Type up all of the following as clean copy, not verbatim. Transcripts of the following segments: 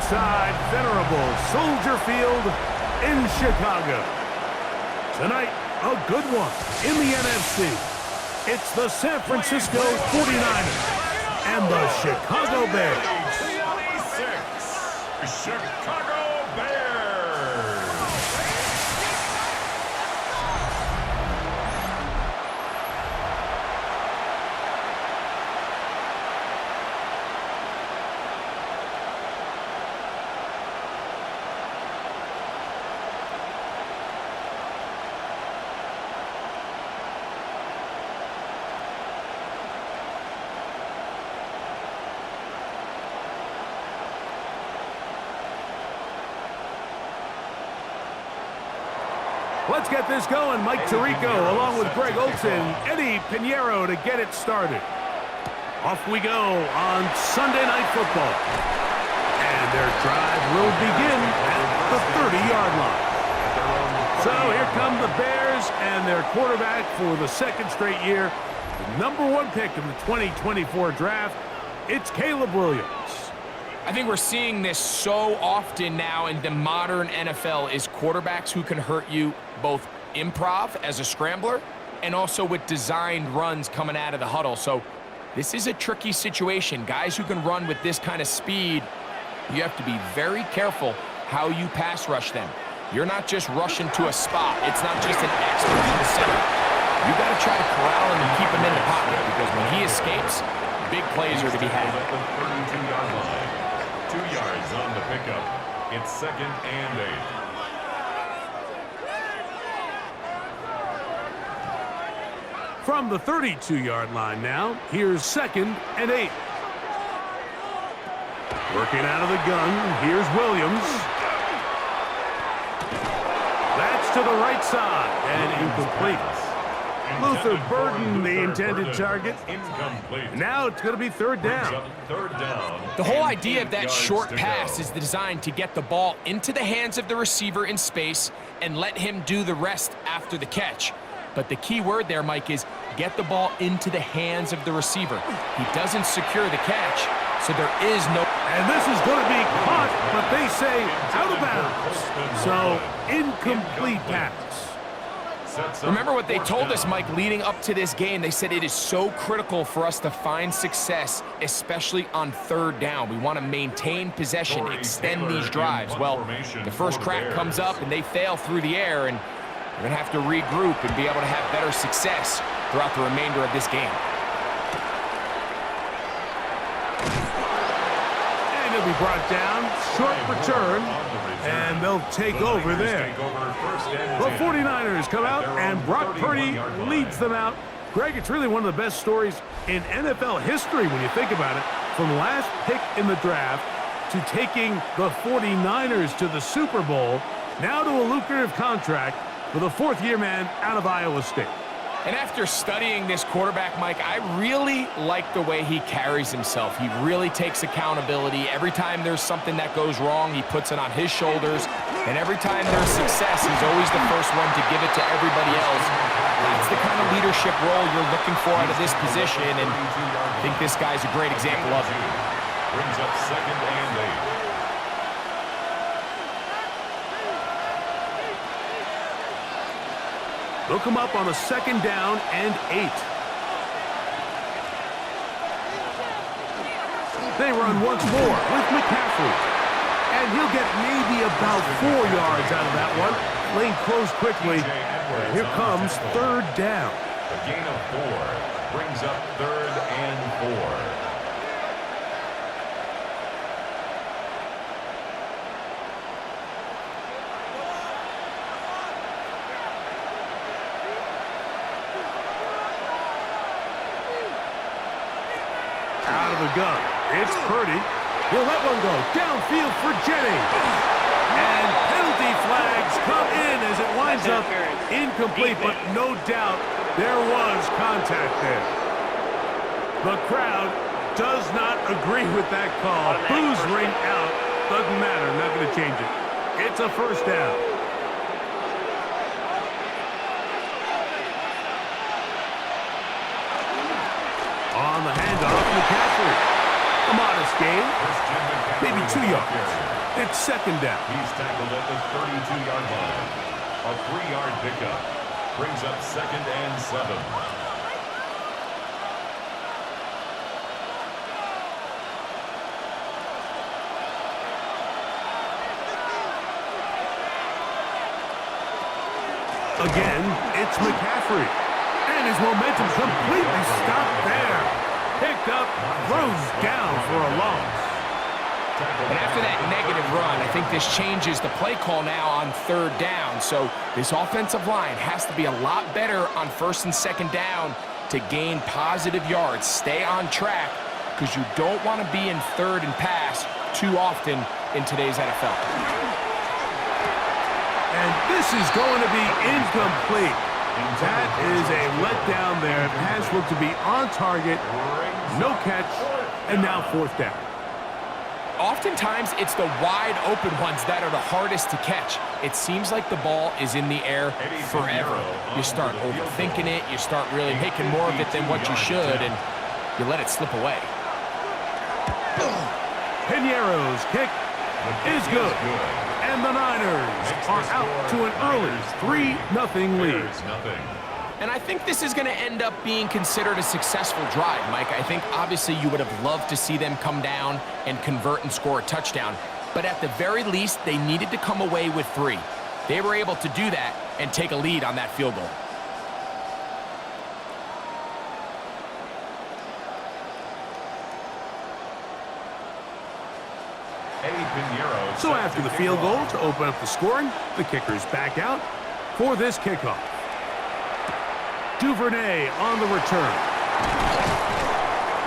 inside venerable Soldier Field in Chicago. Tonight, a good one in the NFC. It's the San Francisco 49ers and the Chicago Bears. 26, Chicago Bears. Let's get this going. Mike Tirico along with Greg Olson, Eddie Pinheiro to get it started. Off we go on Sunday Night Football. And their drive will begin at the 30-yard line. So here come the Bears and their quarterback for the second straight year. The #1 pick in the 2024 draft, it's Caleb Williams. I think we're seeing this so often now in the modern NFL is quarterbacks who can hurt you both improv as a scrambler and also with designed runs coming out of the huddle. So this is a tricky situation. Guys who can run with this kind of speed, you have to be very careful how you pass rush them. You're not just rushing to a spot. It's not just an X in the center. You got to try to corral him and keep him in the pocket because when he escapes, big plays are to be had. 32-yard line. 2 yards on the pickup. It's 2nd and 8. From the 32-yard line now, here's 2nd and 8. Working out of the gun, here's Williams. That's to the right side and incomplete. Luther Burden, the intended target. Now it's going to be 3rd down. The whole idea of that short pass is designed to get the ball into the hands of the receiver in space and let him do the rest after the catch. But the key word there, Mike, is get the ball into the hands of the receiver. He doesn't secure the catch, so there is no... And this is going to be caught, but they say out of bounds. So, incomplete pass. Remember what they told us, Mike, leading up to this game. They said it is so critical for us to find success, especially on 3rd down. We want to maintain possession, extend these drives. Well, the first crack comes up, and they fail through the air, and we're going to have to regroup and be able to have better success throughout the remainder of this game. And he'll be brought down. Short return. And they'll take over there. The 49ers come out, and Brock Purdy leads them out. Greg, it's really one of the best stories in NFL history when you think about it. From last pick in the draft to taking the 49ers to the Super Bowl, now to a lucrative contract with a 4th-year man out of Iowa State. And after studying this quarterback, Mike, I really like the way he carries himself. He really takes accountability. Every time there's something that goes wrong, he puts it on his shoulders. And every time there's success, he's always the first one to give it to everybody else. That's the kind of leadership role you're looking for out of this position, and I think this guy's a great example of it. Brings up 2nd and 8. They'll come up on a 2nd down and 8. They run once more with McCaffrey. And he'll get maybe about 4 yards out of that one. Lane closed quickly. Here comes 3rd down. A gain of 4 brings up 3rd and 4. Out of the gun. It's Purdy. He'll let one go. Downfield for Jennings. And penalty flags come in as it winds up incomplete, but no doubt there was contact there. The crowd does not agree with that call. Boos ring out. Doesn't matter. Not going to change it. It's a 1st down. On the handoff, McCaffrey. A modest gain, maybe 2 yards. It's second down. He's tackled at the 32-yard line. A 3-yard pickup brings up 2nd and 7. Again, it's McCaffrey. And his momentum completely stopped there. Picked up, throws down for a loss. And after that negative run, I think this changes the play call now on 3rd down. So this offensive line has to be a lot better on 1st and 2nd down to gain positive yards. Stay on track because you don't want to be in 3rd and pass too often in today's NFL. And this is going to be incomplete. That is a letdown there. Pass looked to be on target, no catch, and now 4th down. Oftentimes, it's the wide open ones that are the hardest to catch. It seems like the ball is in the air forever. You start overthinking it, you start really making more of it than what you should, and you let it slip away. Piniero's kick is good. And the Niners are out to an early 3-0 lead. And I think this is going to end up being considered a successful drive, Mike. I think obviously you would have loved to see them come down and convert and score a touchdown. But at the very least, they needed to come away with 3. They were able to do that and take a lead on that field goal. So after the field goal to open up the scoring, the kicker's back out for this kickoff. Duvernay on the return.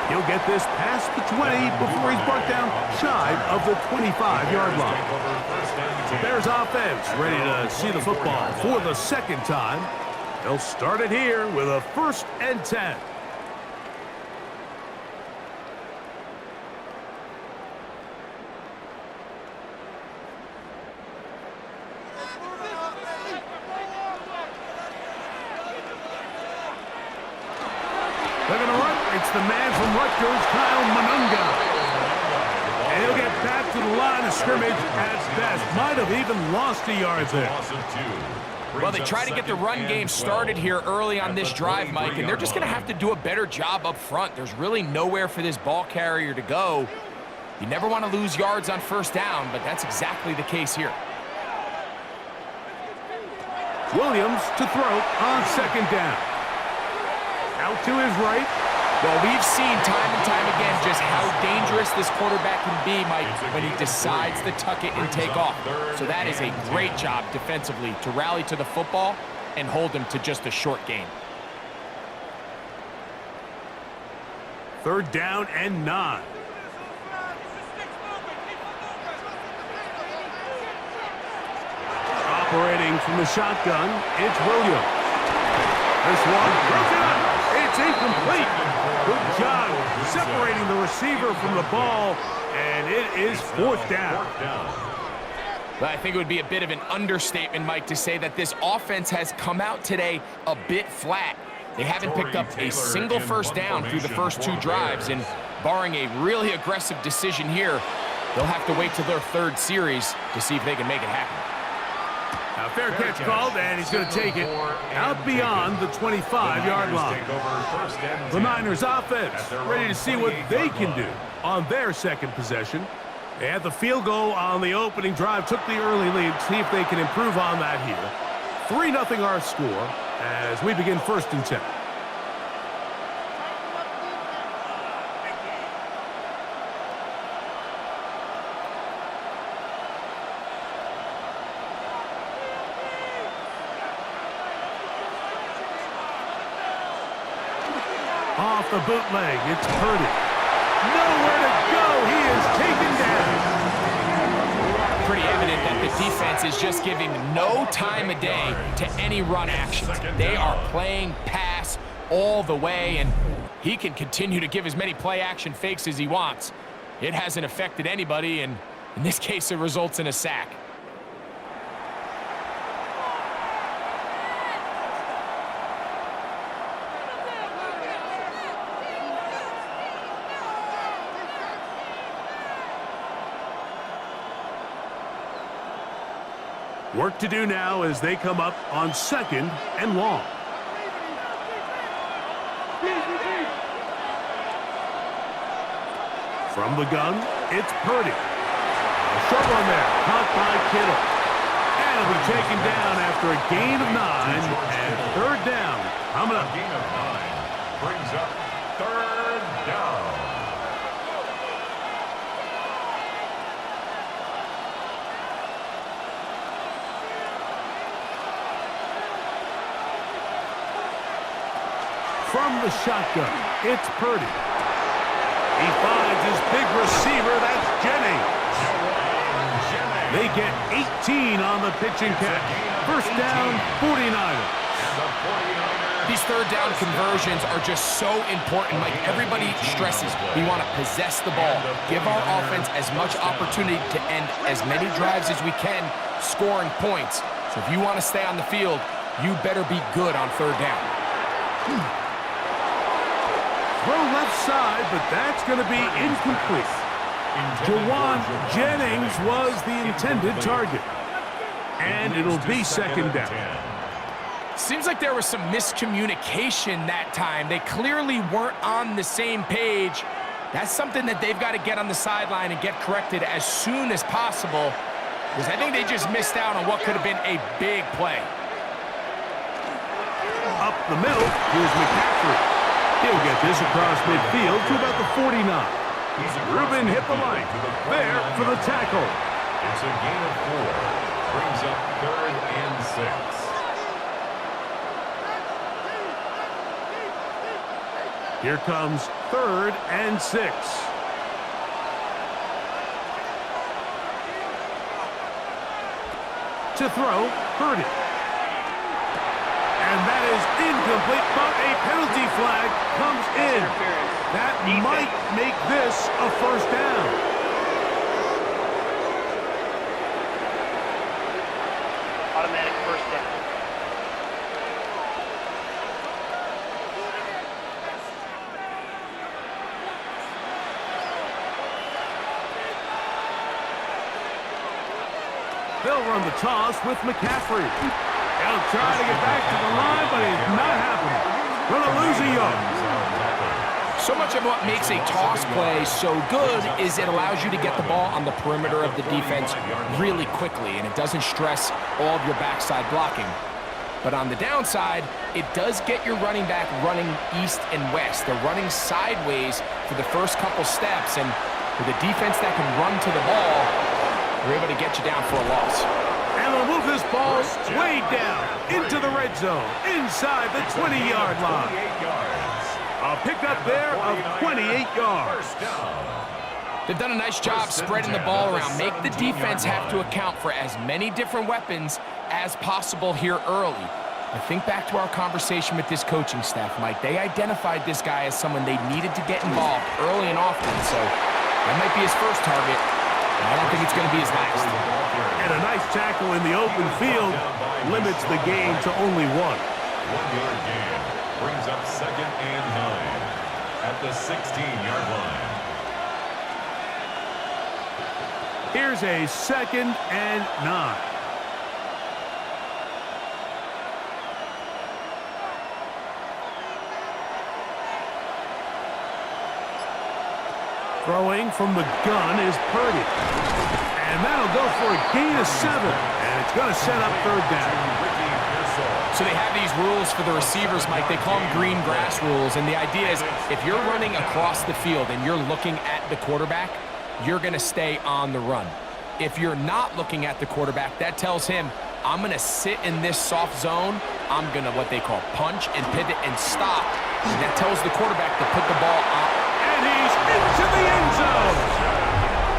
He'll get this past the 20 before he's brought down shy of the 25-yard line. Bears offense ready to see the football for the 2nd time. They'll start it here with a 1st and 10. They're going to run. It's the man from Rutgers, Kyle Monunga. And he'll get back to the line of scrimmage at best. Might have even lost a yard there. Well, they try to get the run game started here early on this drive, Mike, and they're just going to have to do a better job up front. There's really nowhere for this ball carrier to go. You never want to lose yards on 1st down, but that's exactly the case here. Williams to throw on 2nd down. Out to his right. Well, we've seen time and time again just how dangerous this quarterback can be, Mike, when he decides to tuck it and take off. So that is a great job defensively to rally to the football and hold him to just a short gain. 3rd down and 9. Operating from the shotgun, it's Williams. This one broken up. It's incomplete. Good job separating the receiver from the ball, and it is 4th down. But I think it would be a bit of an understatement, Mike, to say that this offense has come out today a bit flat. They haven't picked up a single 1st down through the first 2 drives, and barring a really aggressive decision here, they'll have to wait till their 3rd series to see if they can make it happen. Now, fair catch called, and he's going to take it out beyond the 25-yard line. The Niners offense ready to see what they can do on their 2nd possession. They had the field goal on the opening drive, took the early lead, see if they can improve on that here. 3-0 our score as we begin 1st and 10. Off the bootleg, it's Purdy. Nowhere to go. He is taken down. Pretty evident that the defense is just giving no time of day to any run actions. They are playing pass all the way, and he can continue to give as many play action fakes as he wants. It hasn't affected anybody, and in this case, it results in a sack. Work to do now as they come up on 2nd and long. From the gun, it's Purdy. A short one there, caught by Kittle. And it'll be taken down after a gain of 9, and 3rd down coming up. A gain of 9 brings up 3rd down. From the shotgun, it's Purdy. He finds his big receiver, that's Jennings. They get 18 on the pitching catch. 1st down, 49ers. These 3rd down conversions are just so important. Like, everybody stresses, we want to possess the ball, give our offense as much opportunity to end as many drives as we can, scoring points. So if you want to stay on the field, you better be good on 3rd down. Throw left side, but that's going to be incomplete. Jawan Jennings was the intended target. And it'll be 2nd down. Seems like there was some miscommunication that time. They clearly weren't on the same page. That's something that they've got to get on the sideline and get corrected as soon as possible, because I think they just missed out on what could have been a big play. Up the middle, here's McCaffrey. He'll get this across midfield to about the 49. Reuben hit the line. There for the tackle. It's a gain of 4. Brings up 3rd and 6. Here comes 3rd and 6. To throw, Purdy. And that is incomplete, but a penalty flag comes in. That might make this a 1st down. Automatic 1st down. They'll run the toss with McCaffrey. He'll try to get back to the line, but it's not happening. Gonna lose a yard. So much of what makes a toss play so good is it allows you to get the ball on the perimeter of the defense really quickly, and it doesn't stress all of your backside blocking. But on the downside, it does get your running back running east and west. They're running sideways for the first couple steps, and with a defense that can run to the ball, they're able to get you down for a loss. And they'll move this ball way down into the red zone, inside the 20-yard line. A pickup there of 28 yards. They've done a nice job spreading the ball around. Make the defense have to account for as many different weapons as possible here early. I think back to our conversation with this coaching staff, Mike. They identified this guy as someone they needed to get involved early and often, so that might be his first target. I don't think it's going to be his last. And a nice tackle in the open field limits the game to only 1. 1-yard gain brings up 2nd and 9 at the 16-yard line. Here's a 2nd and 9. Throwing from the gun is Purdy. And that'll go for a gain of 7. And it's going to set up 3rd down. So they have these rules for the receivers, Mike. They call them green grass rules. And the idea is if you're running across the field and you're looking at the quarterback, you're going to stay on the run. If you're not looking at the quarterback, that tells him, I'm going to sit in this soft zone. I'm going to what they call punch and pivot and stop. And that tells the quarterback to put the ball on. And he's into the end zone.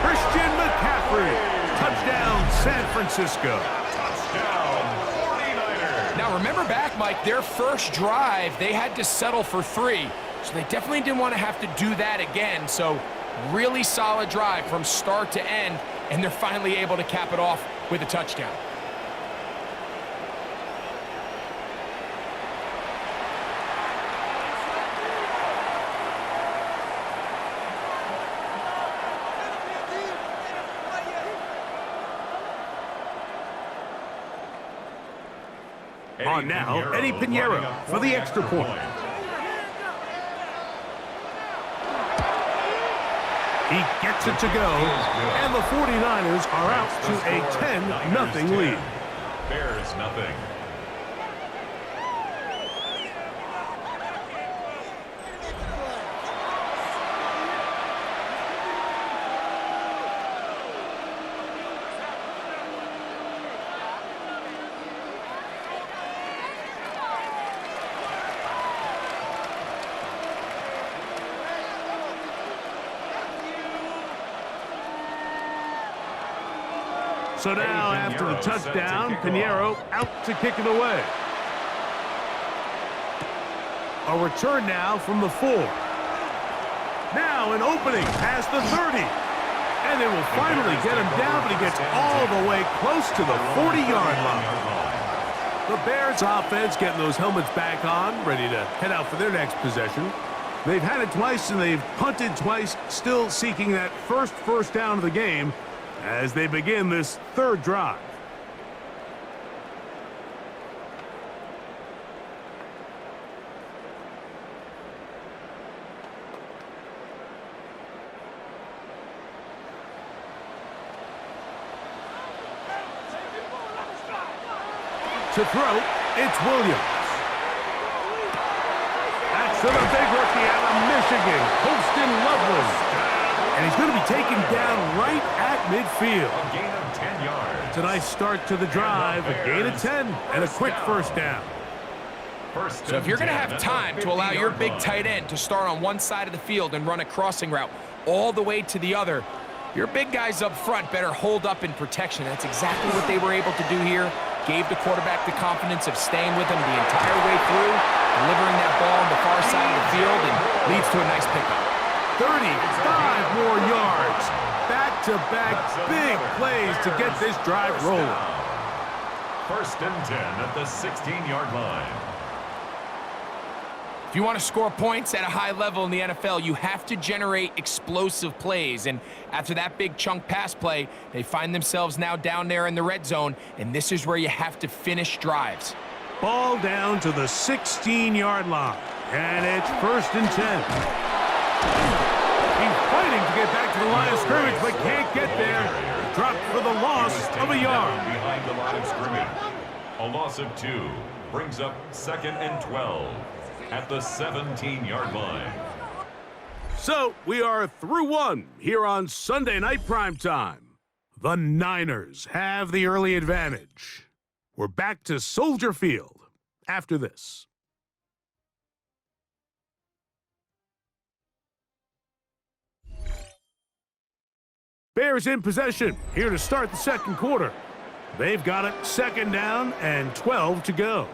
Christian McCaffrey. Touchdown, San Francisco. Touchdown, 49ers. Now, remember back, Mike, their first drive, they had to settle for 3. So they definitely didn't want to have to do that again. So really solid drive from start to end, and they're finally able to cap it off with a touchdown. On now, Eddie Pinheiro for the extra point. He gets it to go, and the 49ers are out to a 10-0 lead. Bears nothing. So now, after the touchdown, Pinheiro out to kick it away. A return now from the 4. Now an opening past the 30. And they will finally get him down, but he gets all the way close to the 40-yard line. The Bears offense getting those helmets back on, ready to head out for their next possession. They've had it twice, and they've punted twice, still seeking that first down of the game as they begin this third drive. To throw, it's Williams. That's to the big rookie out of Michigan, Holston Loveland. And he's going to be taken down right at midfield. A gain of 10 yards. It's a nice start to the drive, a gain of 10, and a quick first down. So if you're going to have time to allow your big tight end to start on one side of the field and run a crossing route all the way to the other, your big guys up front better hold up in protection. That's exactly what they were able to do here. Gave the quarterback the confidence of staying with him the entire way through, delivering that ball on the far side of the field, and leads to a nice pickup. 35 more yards. Back-to-back big plays to get this drive rolling. First and 10 at the 16-yard line. If you want to score points at a high level in the NFL, you have to generate explosive plays. And after that big chunk pass play, they find themselves now down there in the red zone, and this is where you have to finish drives. Ball down to the 16-yard line, and it's first and 10. He's fighting to get back to the line of scrimmage, but can't get there. Dropped for the loss of a yard. Behind the line of scrimmage. A loss of 2 brings up 2nd and 12 at the 17-yard line. So we are through one here on Sunday Night Primetime. The Niners have the early advantage. We're back to Soldier Field after this. Bears in possession here to start the second quarter. They've got it 2nd down and 12 to go.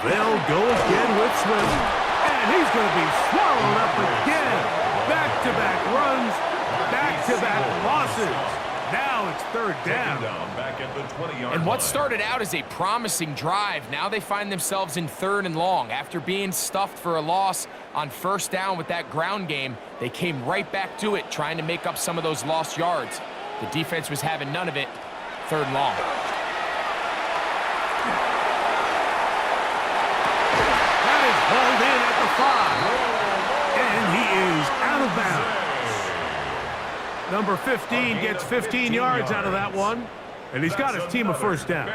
They'll go again with Swift, and he's going to be swallowed up again. Back-to-back runs, back-to-back losses. Now it's 3rd down. Back at the 20-yard And what line. started out as a promising drive, now they find themselves in 3rd and long. After being stuffed for a loss on 1st down with that ground game, they came right back to it, trying to make up some of those lost yards. The defense was having none of it. 3rd and long. That is hauled in at the 5. And he is out of bounds. Number 15 gets 15 yards out of that one. And he's got his team a first down.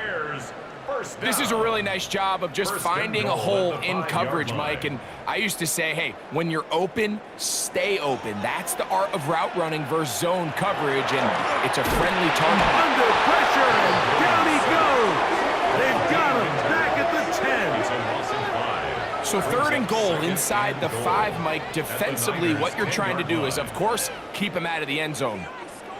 This is a really nice job of just finding a hole in coverage, Mike. And I used to say, hey, when you're open, stay open. That's the art of route running versus zone coverage, and it's a friendly target. Under pressure, and down he goes. They've got him back at the 10. So 3rd and goal inside the 5, Mike. Defensively, what you're trying to do is, of course, keep him out of the end zone.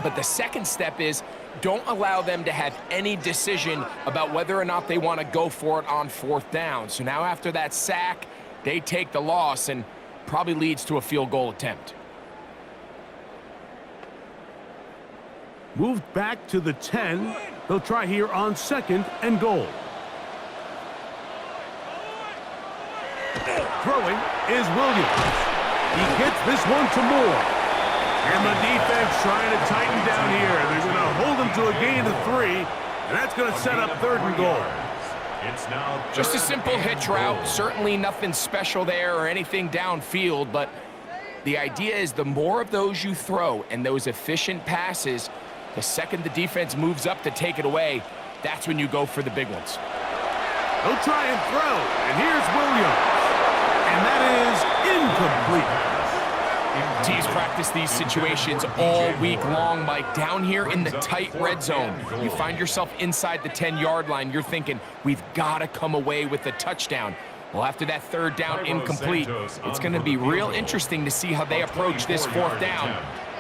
But the second step is don't allow them to have any decision about whether or not they want to go for it on 4th down. So now after that sack, they take the loss and probably leads to a field goal attempt. Moved back to the 10. They'll try here on 2nd and goal. Throwing is Williams. He gets this one to Moore. And the defense trying to tighten down here. They're going to hold him to a gain of 3, and that's going to set up 3rd and goal. It's now Just a simple hitch route. Certainly nothing special there or anything downfield, but the idea is the more of those you throw and those efficient passes, the second the defense moves up to take it away, that's when you go for the big ones. They'll try and throw, and here's Williams. And that is incomplete. Teams practice these situations all week long, Mike. Down here in the tight red zone, you find yourself inside the 10-yard line. You're thinking, we've got to come away with a touchdown. Well, after that 3rd down incomplete, it's going to be real interesting to see how they approach this 4th down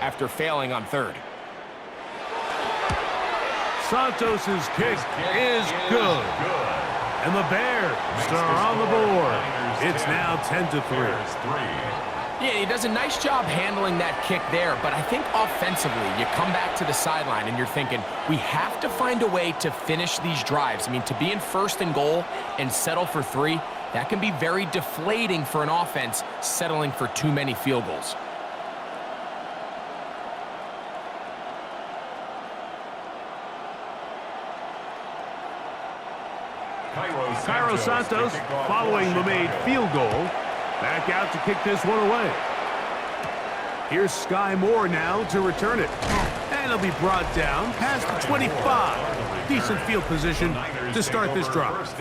after failing on 3rd. Santos' kick is good. And the Bears are on the board. It's now 10-3. Yeah, he does a nice job handling that kick there, but I think offensively, you come back to the sideline and you're thinking, we have to find a way to finish these drives. I mean, to be in 1st and goal and settle for 3, that can be very deflating for an offense settling for too many field goals. Cairo Santos, following the made field goal, back out to kick this one away. Here's Sky Moore now to return it. And he'll be brought down past the 25. Decent field position to start this drive.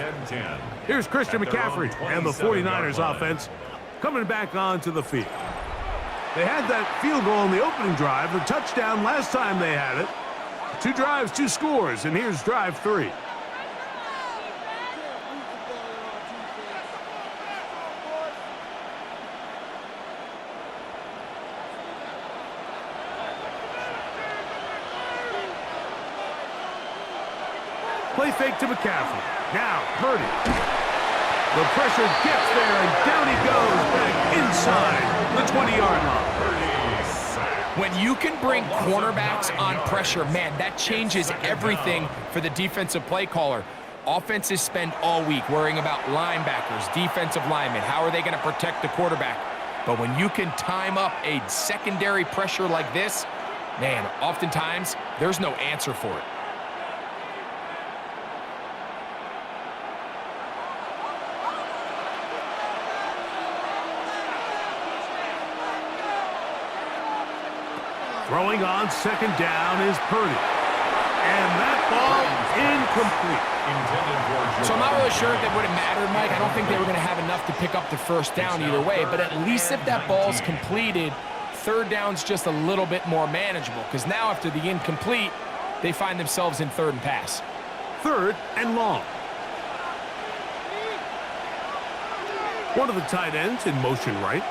Here's Christian McCaffrey and the 49ers offense coming back onto the field. They had that field goal in the opening drive, the touchdown last time they had it. 2 drives, 2 scores, and here's drive 3. Play fake to McCaffrey. Now, Purdy. The pressure gets there, and down he goes back inside the 20-yard line. When you can bring cornerbacks on pressure, man, that changes everything for the defensive play caller. Offenses spend all week worrying about linebackers, defensive linemen. How are they going to protect the quarterback? But when you can time up a secondary pressure like this, man, oftentimes there's no answer for it. Throwing on 2nd down is Purdy. And that ball incomplete. So I'm not really sure if that would have mattered, Mike. I don't think they were going to have enough to pick up the 1st down either way. But at least if that ball's completed, 3rd down's just a little bit more manageable. Because now after the incomplete, they find themselves in 3rd and pass. 3rd and long. One of the tight ends in motion right.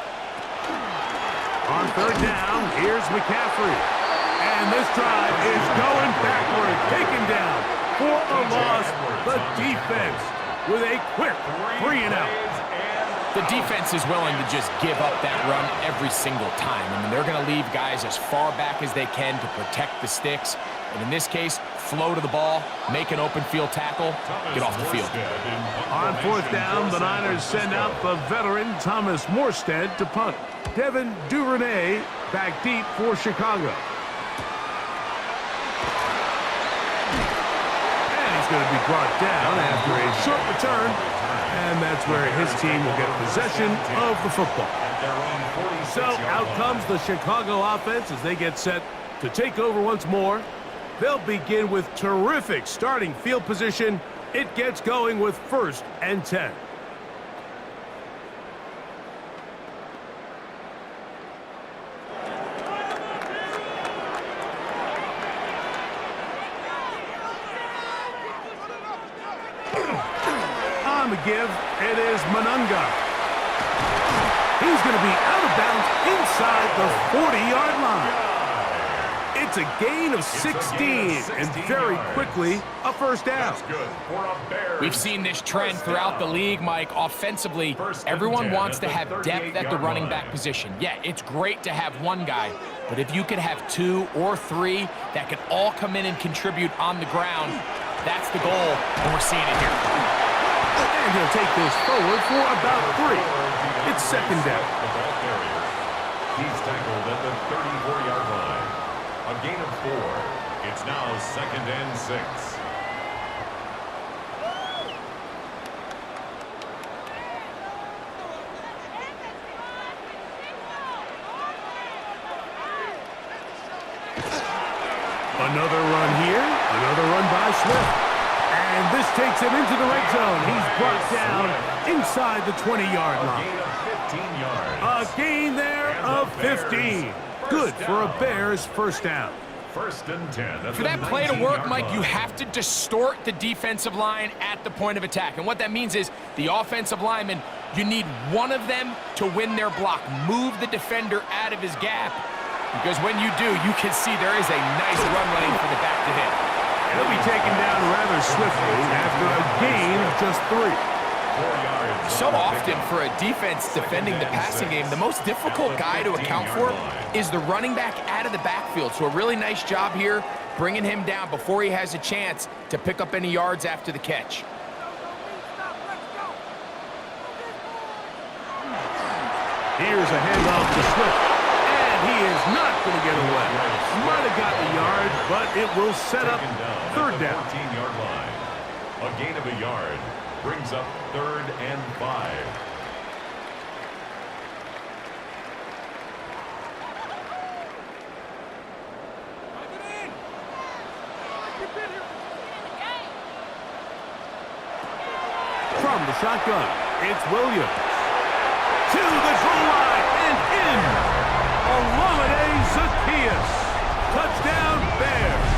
On 3rd down, here's McCaffrey. And this drive is going backward, taken down for a loss. The defense with a quick 3-and-out. The defense is willing to just give up that run every single time. I mean, they're going to leave guys as far back as they can to protect the sticks. And in this case, flow to the ball, make an open field tackle, get off the field. On 4th down, the Niners send out the veteran Thomas Morstead to punt. Devin Duvernay back deep for Chicago. And he's going to be brought down after a short return. And that's where his team will get possession of the football. So out comes the Chicago offense as they get set to take over once more. They'll begin with terrific starting field position. It gets going with 1st and 10. On the give, it is Monunga. He's going to be out of bounds inside the 40-yard line. It's a gain of 16, and very quickly, a first down. That's good for a Bears. We've seen this trend throughout the league, Mike. Offensively, everyone wants to have depth at the running back position. Yeah, it's great to have one guy, but if you could have 2 or 3 that can all come in and contribute on the ground, that's the goal, and we're seeing it here. And he'll take this forward for about 3. It's second down. The ball carrier. He's tackled at the 34-yard line. A gain of 4. It's now second and 6. Another run here, another run by Swift. And this takes him into the red zone. He's brought down inside the 20-yard line. A gain of 15 yards. A gain there of 15. Good for a Bears first down. First and 10. For that play to work, Mike, you have to distort the defensive line at the point of attack. And what that means is the offensive lineman, you need one of them to win their block. Move the defender out of his gap. Because when you do, you can see there is a nice run lane for the back to hit. He'll be taken down rather swiftly after a gain of just 3. 4 yards. So often for a defense defending the passing game, the most difficult guy to account for is the running back out of the backfield. So a really nice job here bringing him down before he has a chance to pick up any yards after the catch. Here's a handoff to Swift. He is not going to get away. Might have got the yard, but it will set up third down. 14-yard line. A gain of a yard brings up 3rd and 5. From the shotgun, it's Williams. To the goal line and in. Olamide Zaccheaus. Touchdown, Bears.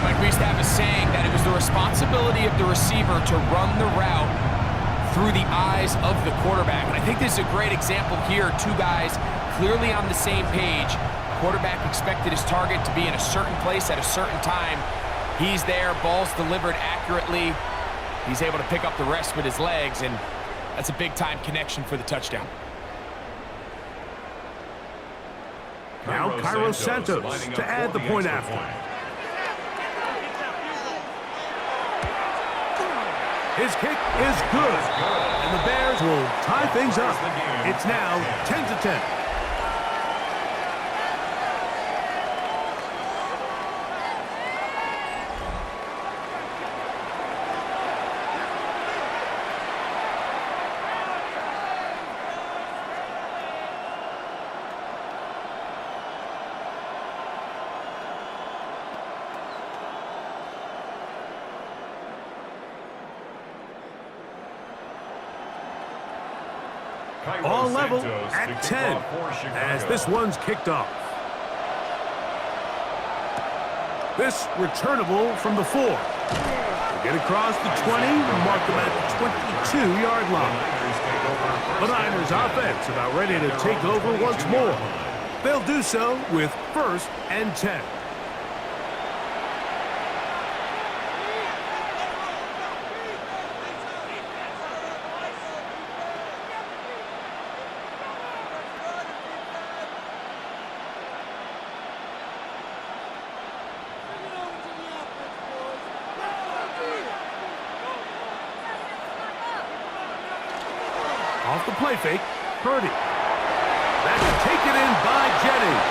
Like we used to have a saying that it was the responsibility of the receiver to run the route through the eyes of the quarterback. And I think this is a great example here. 2 guys clearly on the same page. Quarterback expected his target to be in a certain place at a certain time. He's there, ball's delivered accurately. He's able to pick up the rest with his legs, and that's a big-time connection for the touchdown. Now Cairo Santos to add the point after. His kick is good, and the Bears will tie things up. It's now 10-10. All level at 10 as this one's kicked off. This returnable from the 4. They get across the 20, mark them at the 22-yard line. The Niners offense about ready to take over once more. They'll do so with 1st and 10. Off the play fake, Purdy. That's taken in by Jennings.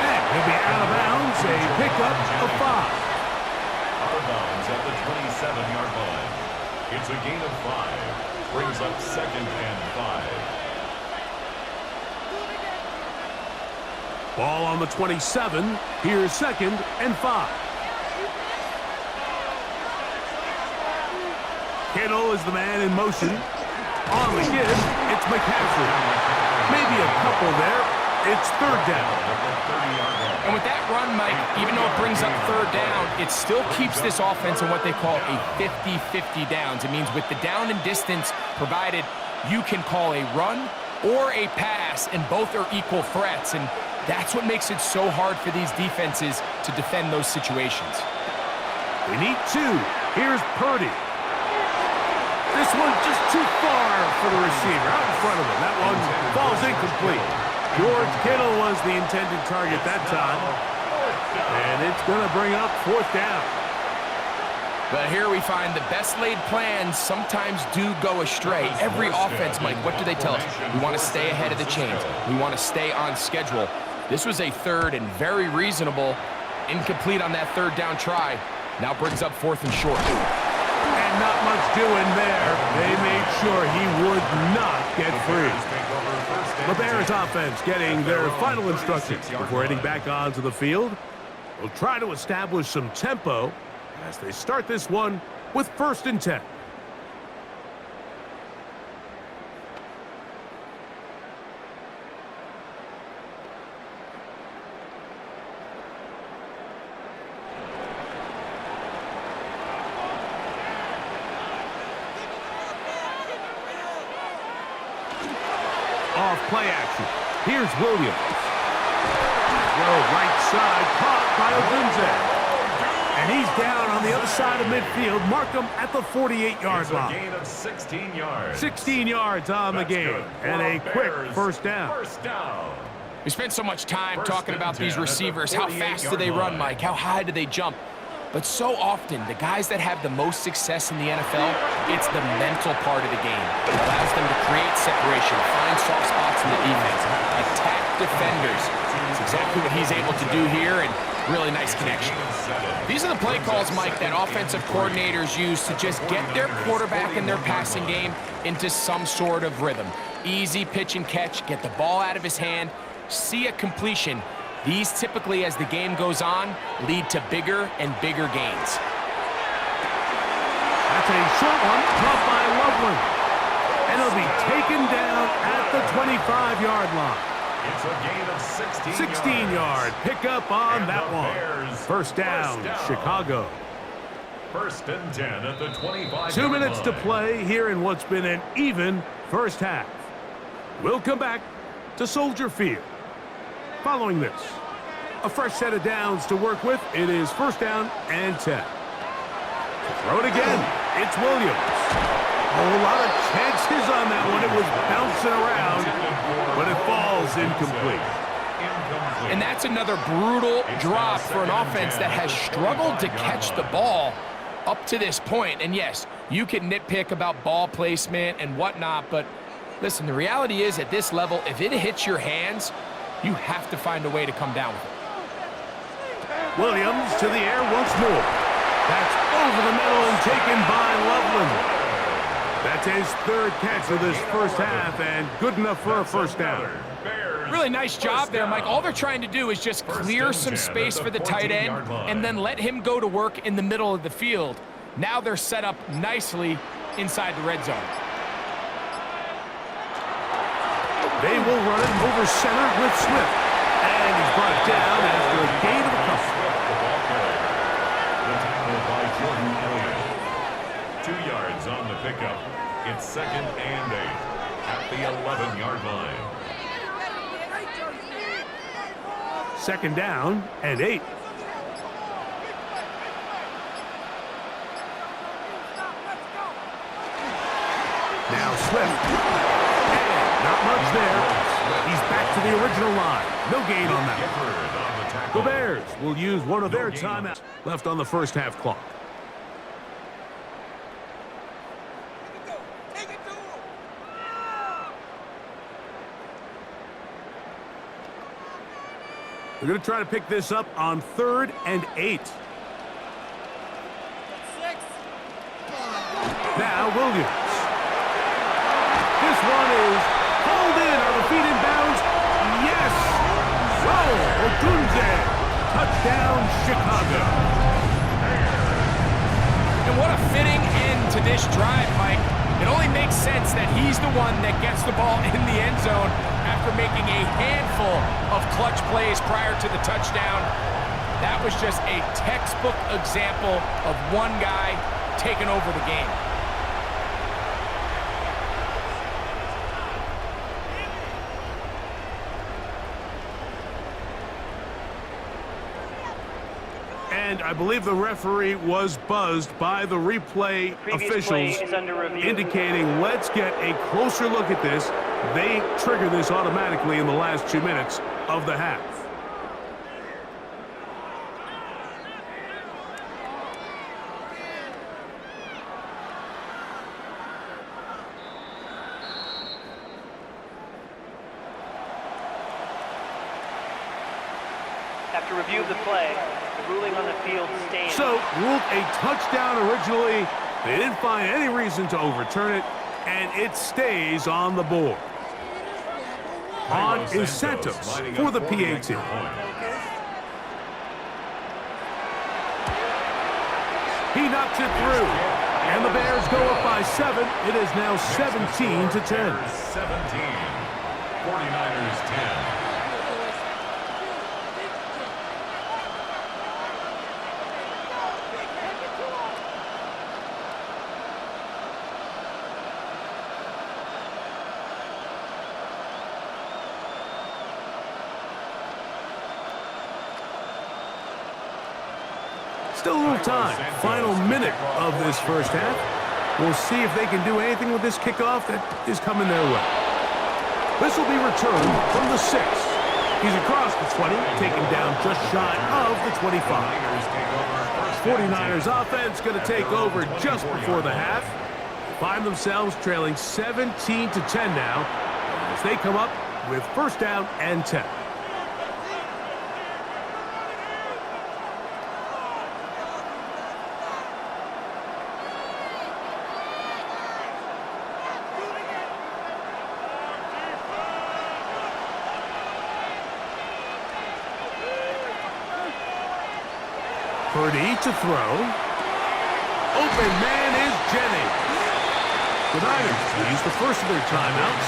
And he'll be out of bounds, a pickup of 5. Out of bounds at the 27-yard line. It's a gain of 5. Brings up 2nd and 5. Ball on the 27. Here's 2nd and 5. Kittle is the man in motion. On the give, it's McCaffrey. Maybe a couple there. It's 3rd down. And with that run, Mike, even though it brings up 3rd down, it still keeps this offense in what they call a 50-50 downs. It means with the down and distance provided, you can call a run or a pass, and both are equal threats. And That's what makes it so hard for these defenses to defend those situations. They need two. Here's Purdy. This one just too far for the receiver. Out in front of him. That one falls incomplete. George Kittle was the intended target that time. And it's going to bring up 4th down. But here we find the best laid plans sometimes do go astray. Every offense, Mike, what do they tell us? We want to stay ahead of the chains. We want to stay on schedule. This was a 3rd and very reasonable. Incomplete on that 3rd down try. Now brings up 4th and short. And not much doing there. They made sure he would not get free. The Bears offense getting their final instructions before heading back onto the field. Will try to establish some tempo as they start this one with 1st and 10. Off play action. Here's Williams. Throw right side, caught by Odunze. And he's down on the other side of midfield. Mark him at the 48-yard line. Gain of 16 yards. 16 yards on the game. And a quick 1st down. First down. We spent so much time talking about these receivers. How fast do they run, Mike? How high do they jump? But so often, the guys that have the most success in the NFL, it's the mental part of the game. It allows them to create separation, find soft spots in the defense, attack defenders. It's exactly what he's able to do here, and really nice connection. These are the play calls, Mike, that offensive coordinators use to just get their quarterback and their passing game into some sort of rhythm. Easy pitch and catch, get the ball out of his hand, see a completion. These typically, as the game goes on, lead to bigger and bigger gains. That's a short one, caught by Loveland. And it'll be taken down at the 25-yard line. It's a gain of 16 16-yard pickup on And that the one. Bears First down, Chicago. 1st and 10 at the 25. 2 minutes to play here in what's been an even first half. We'll come back to Soldier Field. Following this, a fresh set of downs to work with. It is 1st down and 10. Throw it again. It's Williams. A lot of chances on that one. It was bouncing around, but it falls incomplete. And that's another brutal drop for an offense that has struggled to catch the ball up to this point. And yes, you can nitpick about ball placement and whatnot, but listen, the reality is at this level, if it hits your hands, you have to find a way to come down with it. Williams to the air once more. That's over the middle and taken by Loveland. That's his 3rd catch of this first half, and good enough for a 1st down. Really nice job there, Mike. All they're trying to do is just clear some space for the tight end and then let him go to work in the middle of the field. Now they're set up nicely inside the red zone. They will run it over center with Swift. And he's brought down after a gain of a couple. The tackle by Jordan Elliott. 2 yards on the pickup. It's 2nd and 8 at the 11-yard line. 2nd down and 8. Now Swift. And not much there. He's back to the original line. No gain on that. The Bears will use one of their timeouts left on the first half clock. They're going to try to pick this up on 3rd and 8. Now Williams. This one is hauled in. Are the feet in bounds? Yes. Oh, Odunze. Touchdown, Chicago. And what a fitting end to this drive, Mike. It only makes sense that he's the one that gets the ball in the end zone after making a handful of clutch plays prior to the touchdown. That was just a textbook example of one guy taking over the game. And I believe the referee was buzzed by the replay Previous play officials is under review. indicating, let's get a closer look at this. They trigger this automatically in the last 2 minutes of the half. After review of the play, the ruling on the field stands. So, ruled a touchdown originally. They didn't find any reason to overturn it, and it stays on the board. On is Santos for the PAT. He knocks it through, and the Bears go up by 7. It is now 17-10. 17. 49ers 10. Still a little time. Final minute of this first half. We'll see if they can do anything with this kickoff that is coming their way. This will be returned from the 6. He's across the 20, taken down just shy of the 25. 49ers offense going to take over just before the half. Find themselves trailing 17-10 now as they come up with first down and 10. Purdy to throw. Open man is Jennings. The Niners use the first of their timeouts.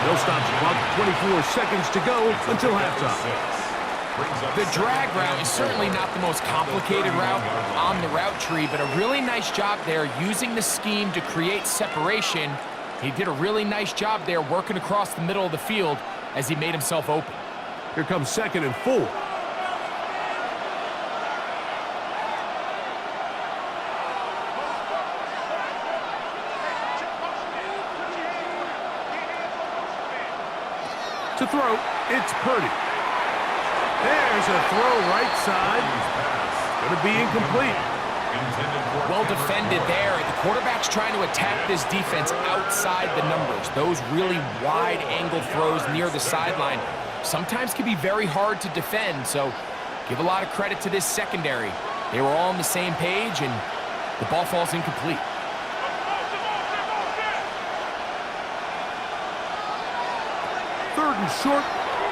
They'll stop the clock with 24 seconds to go until halftime. The drag route is certainly not the most complicated route on the route tree, but a really nice job there using the scheme to create separation. He did a really nice job there working across the middle of the field as he made himself open. Here comes 2nd and 4. To throw, it's Purdy. There's a throw right side. Going to be incomplete. Well defended there. The quarterback's trying to attack this defense outside the numbers. Those really wide angle throws near the sideline sometimes can be very hard to defend, so give a lot of credit to this secondary. They were all on the same page, and the ball falls incomplete. Third and short.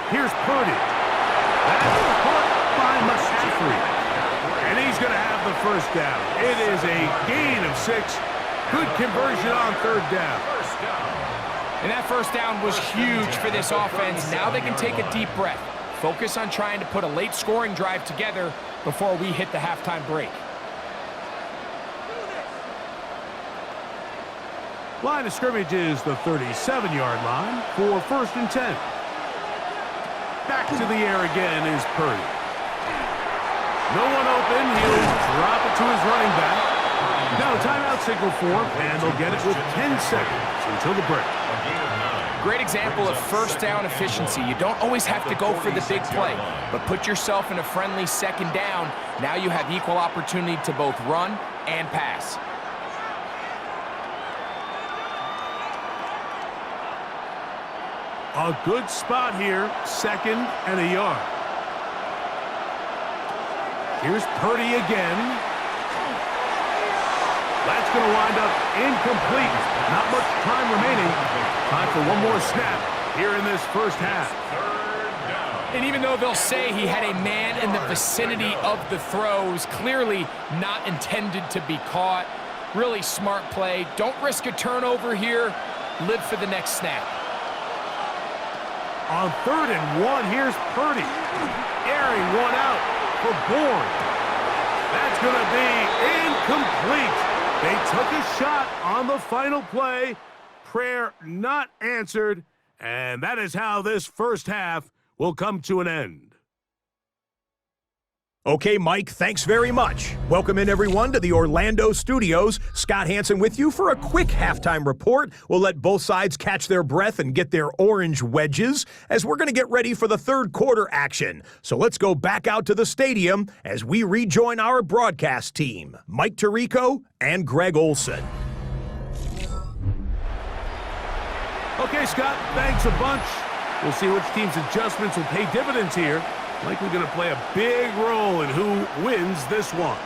Here's Purdy. That's caught by McCaffrey. And he's going to have the first down. It is a gain of 6. Good conversion on third down. And that first down was huge for this offense. Now they can take a deep breath. Focus on trying to put a late scoring drive together before we hit the halftime break. Line of scrimmage is the 37-yard line for first and 10. Back to the air again is Purdy. No one open. He'll drop it to his running back. Now timeout signal for him, and they'll get it with 10 seconds until the break. Great example of first down efficiency. You don't always have to go for the big play, but put yourself in a friendly second down. Now you have equal opportunity to both run and pass. A good spot here, 2nd and a yard. Here's Purdy again. That's going to wind up incomplete. Not much time remaining. Time for one more snap here in this first half. And even though they'll say he had a man in the vicinity of the throws, clearly not intended to be caught. Really smart play. Don't risk a turnover here. Live for the next snap. On 3rd and 1, here's Purdy. Airing one out for Bourne. That's going to be incomplete. They took a shot on the final play. Prayer not answered. And that is how this first half will come to an end. Okay, Mike, thanks very much. Welcome in, everyone, to the Orlando studios. Scott Hansen with you for a quick halftime report. We'll let both sides catch their breath and get their orange wedges as we're going to get ready for the third quarter action. So let's go back out to the stadium as we rejoin our broadcast team, Mike Tirico and Greg Olson. Okay, Scott, thanks a bunch. We'll see which team's adjustments will pay dividends here. Likely going to play a big role in who wins this one.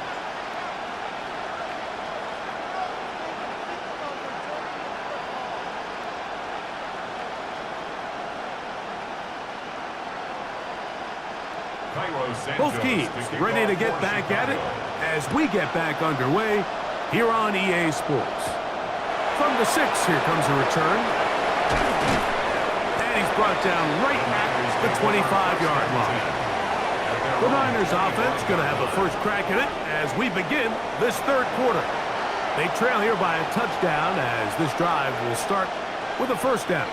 Both teams ready to get back at it as we get back underway here on EA Sports. From the 6, here comes a return. And he's brought down right at the 25-yard line. The Niners offense going to have a first crack at it as we begin this third quarter. They trail here by a touchdown as this drive will start with a first down.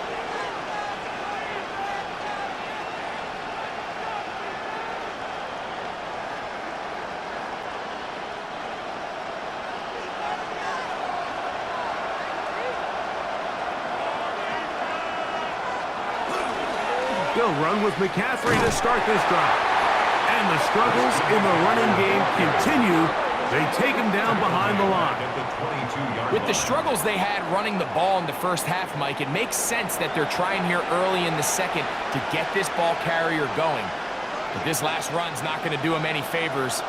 They'll run with McCaffrey to start this drive. And the struggles in the running game continue. They take him down behind the line. With the struggles they had running the ball in the first half, Mike, it makes sense that they're trying here early in the second to get this ball carrier going. But this last run's not going to do him any favors.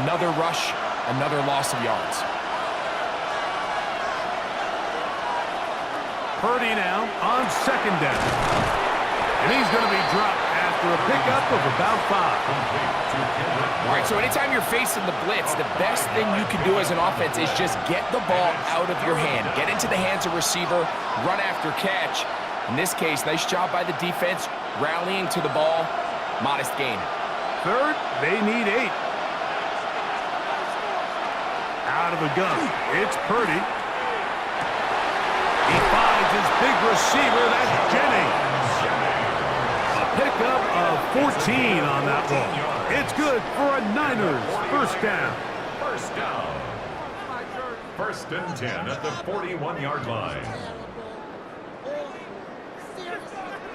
Another rush, another loss of yards. Purdy now on second down. And he's going to be dropped after a pickup of about 5. All right, so anytime you're facing the blitz, the best thing you can do as an offense is just get the ball out of your hand. Get into the hands of receiver, run after catch. In this case, nice job by the defense, rallying to the ball. Modest gain. Third, they need 8. Out of the gun, it's Purdy. He finds his big receiver, that's Jennings. Pickup of 14 on that ball. It's good for a Niners first down. First down. First and 10 at the 41-yard line.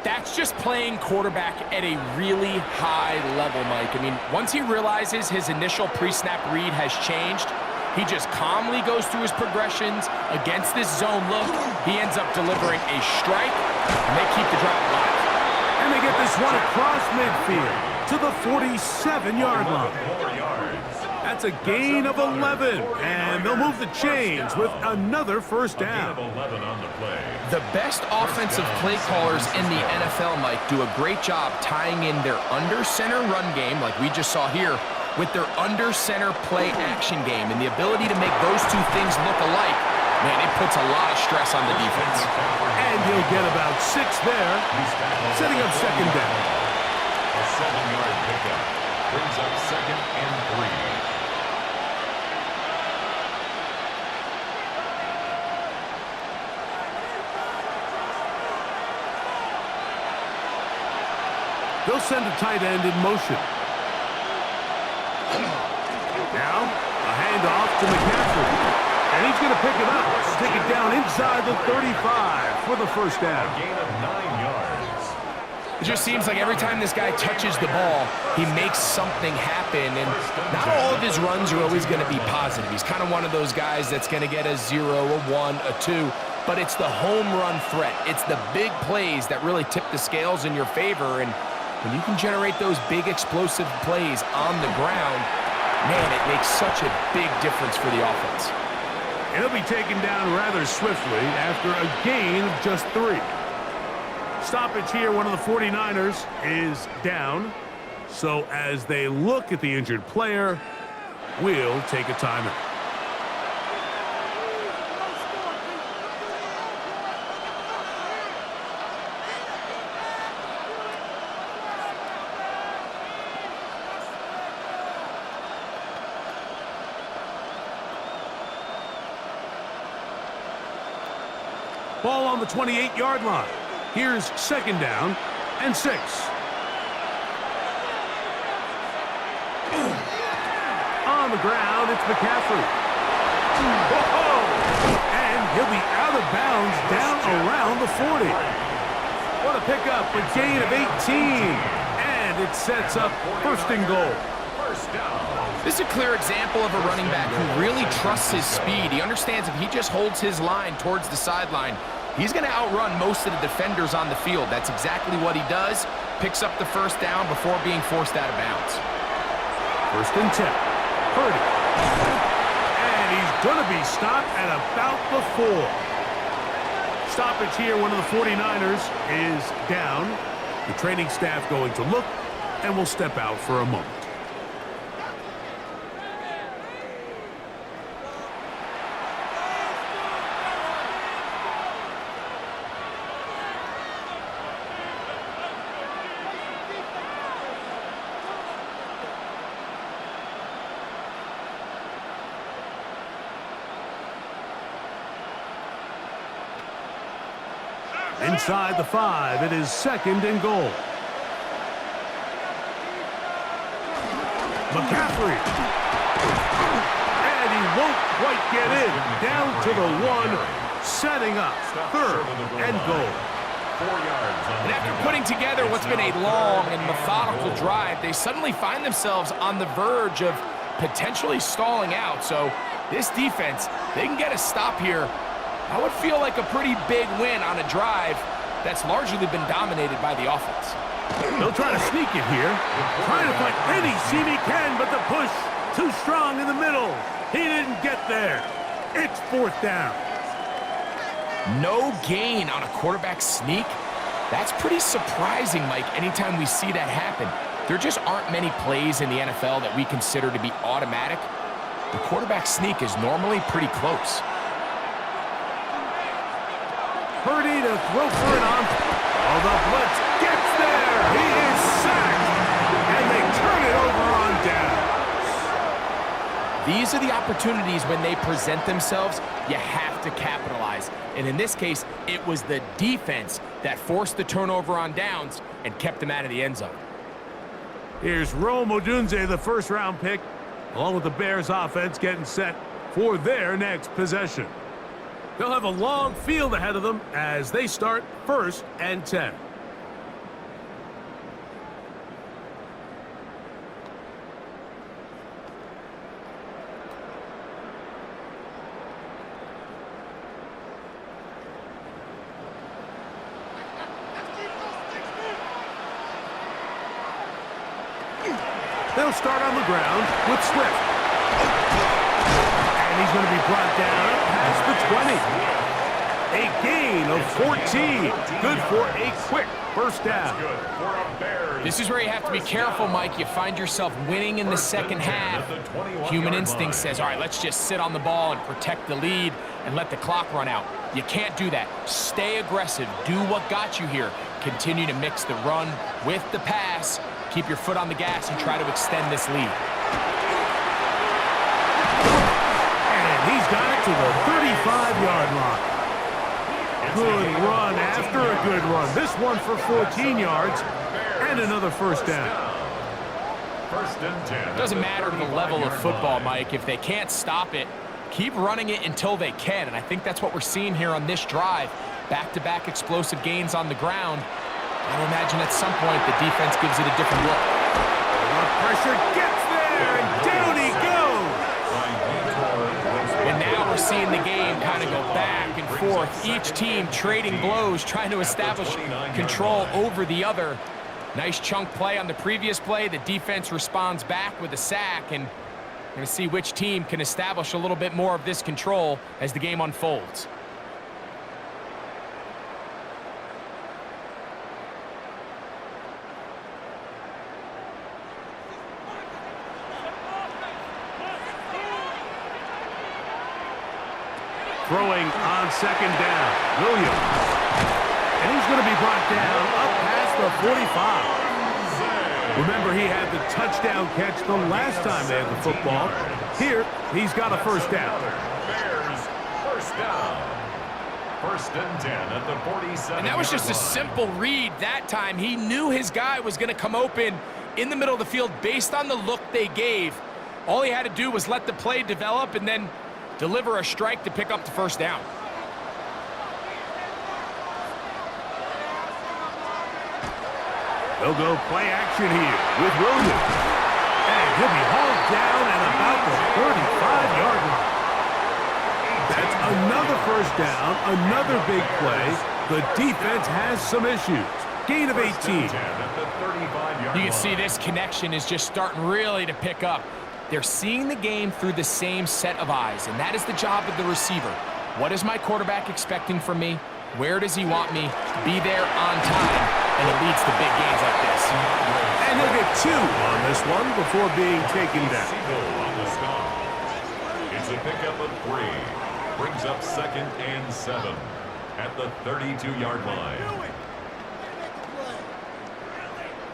That's just playing quarterback at a really high level, Mike. I mean, once he realizes his initial pre-snap read has changed, he just calmly goes through his progressions against this zone look. He ends up delivering a strike, and they keep the drive alive. And they get this one across midfield to the 47-yard line. That's a gain of 11, and they'll move the chains with another first down. The best offensive play callers in the NFL, Mike, do a great job tying in their under-center run game, like we just saw here, with their under-center play action game, and the ability to make those two things look alike. Man, it puts a lot of stress on the defense. And he'll get about 6 there, setting up second down. A 7-yard pickup brings up second and 3. They'll send a tight end in motion. Now, a handoff to McCaffrey. And he's going to pick it up, take it down inside the 35 for the first down. A gain of 9 yards. It just seems like every time this guy touches the ball, he makes something happen. And not all of his runs are always going to be positive. He's kind of one of those guys that's going to get a 0, a 1, a 2. But it's the home run threat. It's the big plays that really tip the scales in your favor. And when you can generate those big explosive plays on the ground, man, it makes such a big difference for the offense. And he'll be taken down rather swiftly after a gain of just 3. Stoppage here, one of the 49ers is down. So as they look at the injured player, we'll take a timeout. Ball on the 28-yard line. Here's second down and 6. On the ground, it's McCaffrey. Whoa! And he'll be out of bounds down around the 40. What a pickup, a gain of 18. And it sets up first and goal. This is a clear example of a running back who really trusts his speed. He understands if he just holds his line towards the sideline, he's going to outrun most of the defenders on the field. That's exactly what he does. Picks up the first down before being forced out of bounds. First and 10. Purdy. And he's going to be stopped at about the 4. Stoppage here. One of the 49ers is down. The training staff going to look and will step out for a moment. Inside the 5, it is second and goal. McCaffrey. And he won't quite get in. Down to the 1, setting up third and goal. 4 yards. And after putting together what's been a long and methodical drive, they suddenly find themselves on the verge of potentially stalling out. So this defense, they can get a stop here. That would feel like a pretty big win on a drive that's largely been dominated by the offense. They'll try to sneak it here. Trying to find any seam he can, but the push too strong in the middle. He didn't get there. It's fourth down. No gain on a quarterback sneak. That's pretty surprising, Mike, anytime we see that happen. There just aren't many plays in the NFL that we consider to be automatic. The quarterback sneak is normally pretty close. Purdy to throw for it on. Oh, the blitz gets there. He is sacked. And they turn it over on downs. These are the opportunities when they present themselves, you have to capitalize. And in this case, it was the defense that forced the turnover on downs and kept them out of the end zone. Here's Rome Odunze, the first-round pick, along with the Bears offense getting set for their next possession. They'll have a long field ahead of them as they start first and 10. They'll start on the ground with Swift. And he's going to be brought down past the 20. A gain of 14. Good for a quick first down. This is where you have to be careful, Mike. You find yourself winning in the second half. Human instinct says, all right, let's just sit on the ball and protect the lead and let the clock run out. You can't do that. Stay aggressive. Do what got you here. Continue to mix the run with the pass. Keep your foot on the gas and try to extend this lead. And he's got it to the 35-yard line. Good run after a good run. This one for 14 yards and another first down. First and 10. It doesn't matter the level of football, Mike. If they can't stop it, keep running it until they can. And I think that's what we're seeing here on this drive. Back-to-back explosive gains on the ground. I imagine at some point the defense gives it a different look. The pressure gets there, and down he goes. And now we're seeing the game kind of go back and forth. Each team trading blows, trying to establish control over the other. Nice chunk play on the previous play. The defense responds back with a sack, and we're going to see which team can establish a little bit more of this control as the game unfolds. Throwing on second down, Williams. And he's going to be brought down up past the 45. Remember, he had the touchdown catch the last time they had the football. Here, he's got a first down. Bears, first down. First and 10 at the 47. And that was just a simple read that time. He knew his guy was going to come open in the middle of the field based on the look they gave. All he had to do was let the play develop and then deliver a strike to pick up the first down. They'll go play action here with Williams. And he'll be hauled down at about the 35-yard line. That's another first down, another big play. The defense has some issues. Gain of 18. You You can see this connection is just starting really to pick up. They're seeing the game through the same set of eyes, and that is the job of the receiver. What is my quarterback expecting from me? Where does he want me? Be there on time, and it leads to big gains like this. And he'll get 2 on this one before being taken down. On the stop. It's a pickup of 3. Brings up 2nd and 7 at the 32-yard line.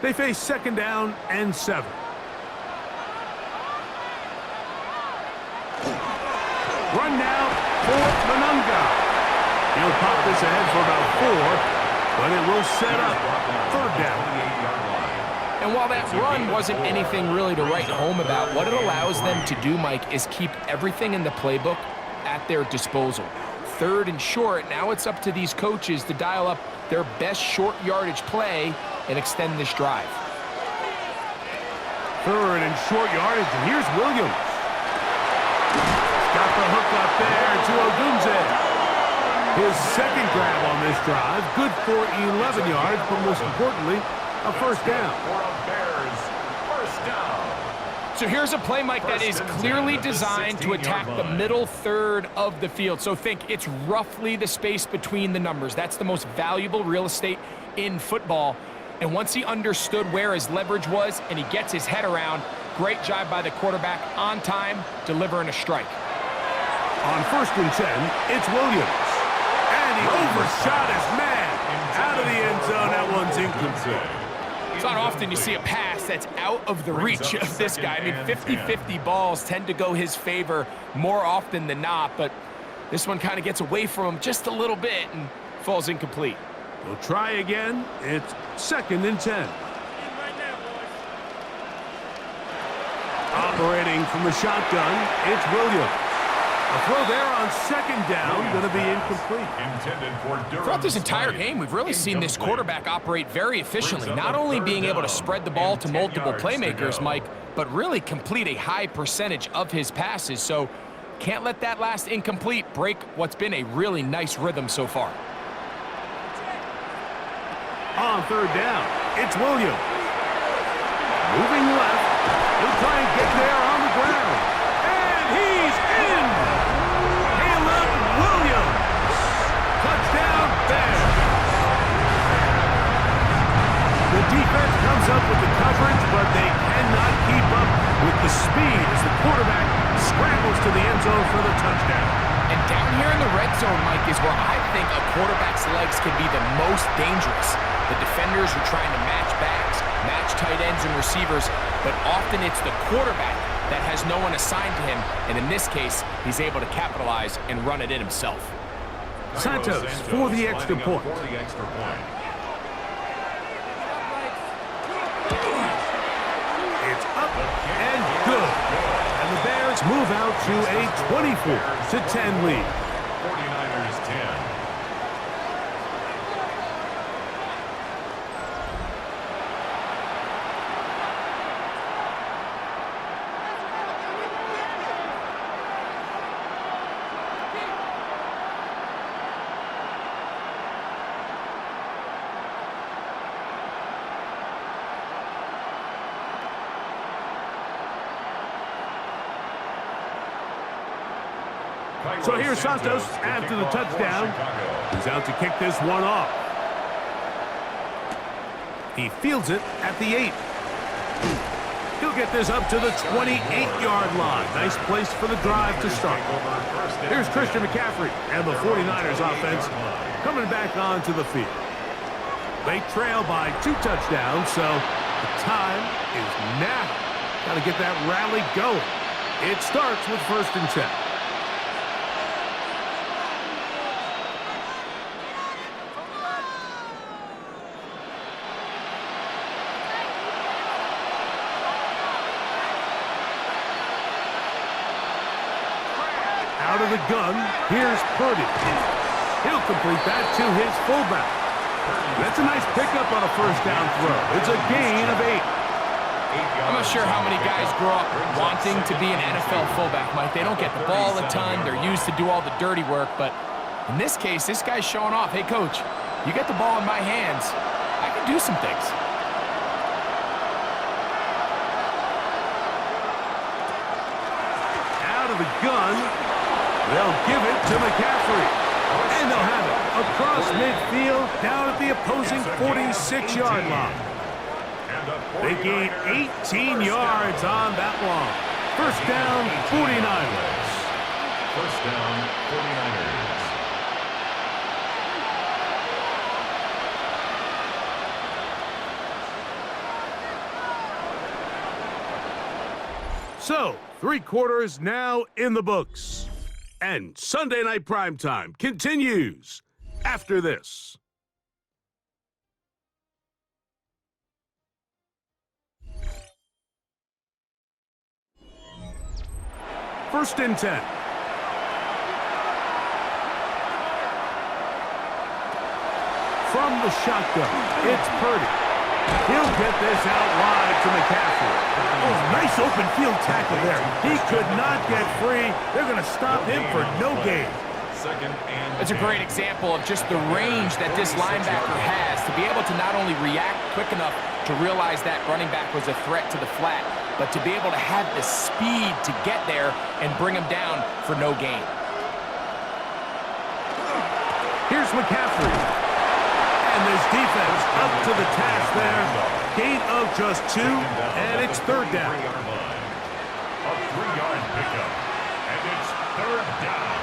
They face 2nd down and 7. Run now for Manunga. He'll pop this ahead for about 4, but it will set up 3rd down. And while that run wasn't anything really to write home about, what it allows them to do, Mike, is keep everything in the playbook at their disposal. 3rd and short, now it's up to these coaches to dial up their best short yardage play and extend this drive. 3rd and short yardage, and here's Williams. Got the hook up there to Odunze. His 2nd grab on this drive, good for 11 yards, but most importantly, a first down. So here's a play, Mike, that is clearly designed to attack the middle 3rd of the field. So think it's roughly the space between the numbers. That's the most valuable real estate in football. And once he understood where his leverage was and he gets his head around, great job by the quarterback on time, delivering a strike. On 1st and 10, it's Williams. And he overshot his man. Out of the end zone, that one's incomplete. It's not often you see a pass that's out of the reach of this guy. I mean, 50-50 balls tend to go his favor more often than not, but this one kind of gets away from him just a little bit and falls incomplete. We'll try again. It's 2nd and 10. Operating from the shotgun, it's Williams. A throw there on 2nd down, going to be incomplete. Throughout this entire game, we've really seen this quarterback operate very efficiently, not only being able to spread the ball to multiple playmakers, Mike, but really complete a high percentage of his passes. So can't let that last incomplete break what's been a really nice rhythm so far. On 3rd down, it's Williams. Moving left, he'll try and get there on the ground. And he's in! Caleb Williams! Touchdown, Bears! The defense comes up with the coverage, but they cannot keep up with the speed as the quarterback scrambles to the end zone for the touchdown. And down here in the red zone, Mike, is where I think a quarterback's legs can be the most dangerous. The defenders are trying to match backs, match tight ends and receivers, but often it's the quarterback that has no one assigned to him, and in this case, he's able to capitalize and run it in himself. Santos for the extra point. It's up and good. And the Bears move out to a 24-10 lead. 49ers 10. So here's Santos after the touchdown. He's out to kick this one off. He fields it at the 8. He'll get this up to the 28-yard line. Nice place for the drive to start. Here's Christian McCaffrey and the 49ers offense coming back onto the field. They trail by 2 touchdowns, so the time is now. Got to get that rally going. It starts with 1st and 10. Out of the gun, here's Purdy. He'll complete that to his fullback. That's a nice pickup on a first down throw. It's a gain of 8. I'm not sure how many guys grow up wanting to be an NFL fullback, Mike. They don't get the ball a ton. They're used to do all the dirty work. But in this case, this guy's showing off. Hey, coach, you get the ball in my hands. I can do some things. Out of the gun, they'll give it to McCaffrey. And they'll have it across midfield down at the opposing 46-yard line. They gain 18 yards on that long. First down, 49ers. First down, 49ers. So, 3 quarters now in the books. And Sunday Night Primetime continues after this. First and 10. From the shotgun, it's Purdy. He'll get this out wide to McCaffrey. Oh, nice open field tackle there. He could not get free. They're going to stop him for no gain. It's a great example of just the range that this linebacker has to be able to not only react quick enough to realize that running back was a threat to the flat, but to be able to have the speed to get there and bring him down for no gain. Here's McCaffrey. And this defense up to the task there. Gain of just 2, and it's third down. A 3-yard pickup, and it's third down.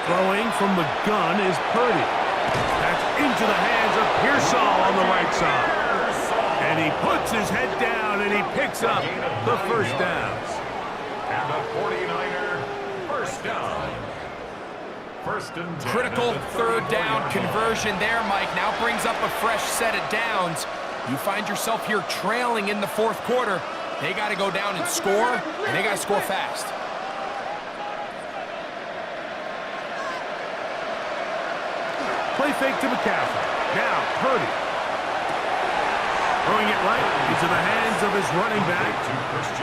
Throwing from the gun is Purdy. That's into the hands of Pearsall on the right side. And he puts his head down and he picks up the first down. And the 49er first down. First and 10. Critical third down conversion there, Mike. Now brings up a fresh set of downs. You find yourself here trailing in the fourth quarter. They got to go down and score, and they got to score fast. Play fake to McCaffrey. Now Purdy. Throwing it right into the hands of his running back.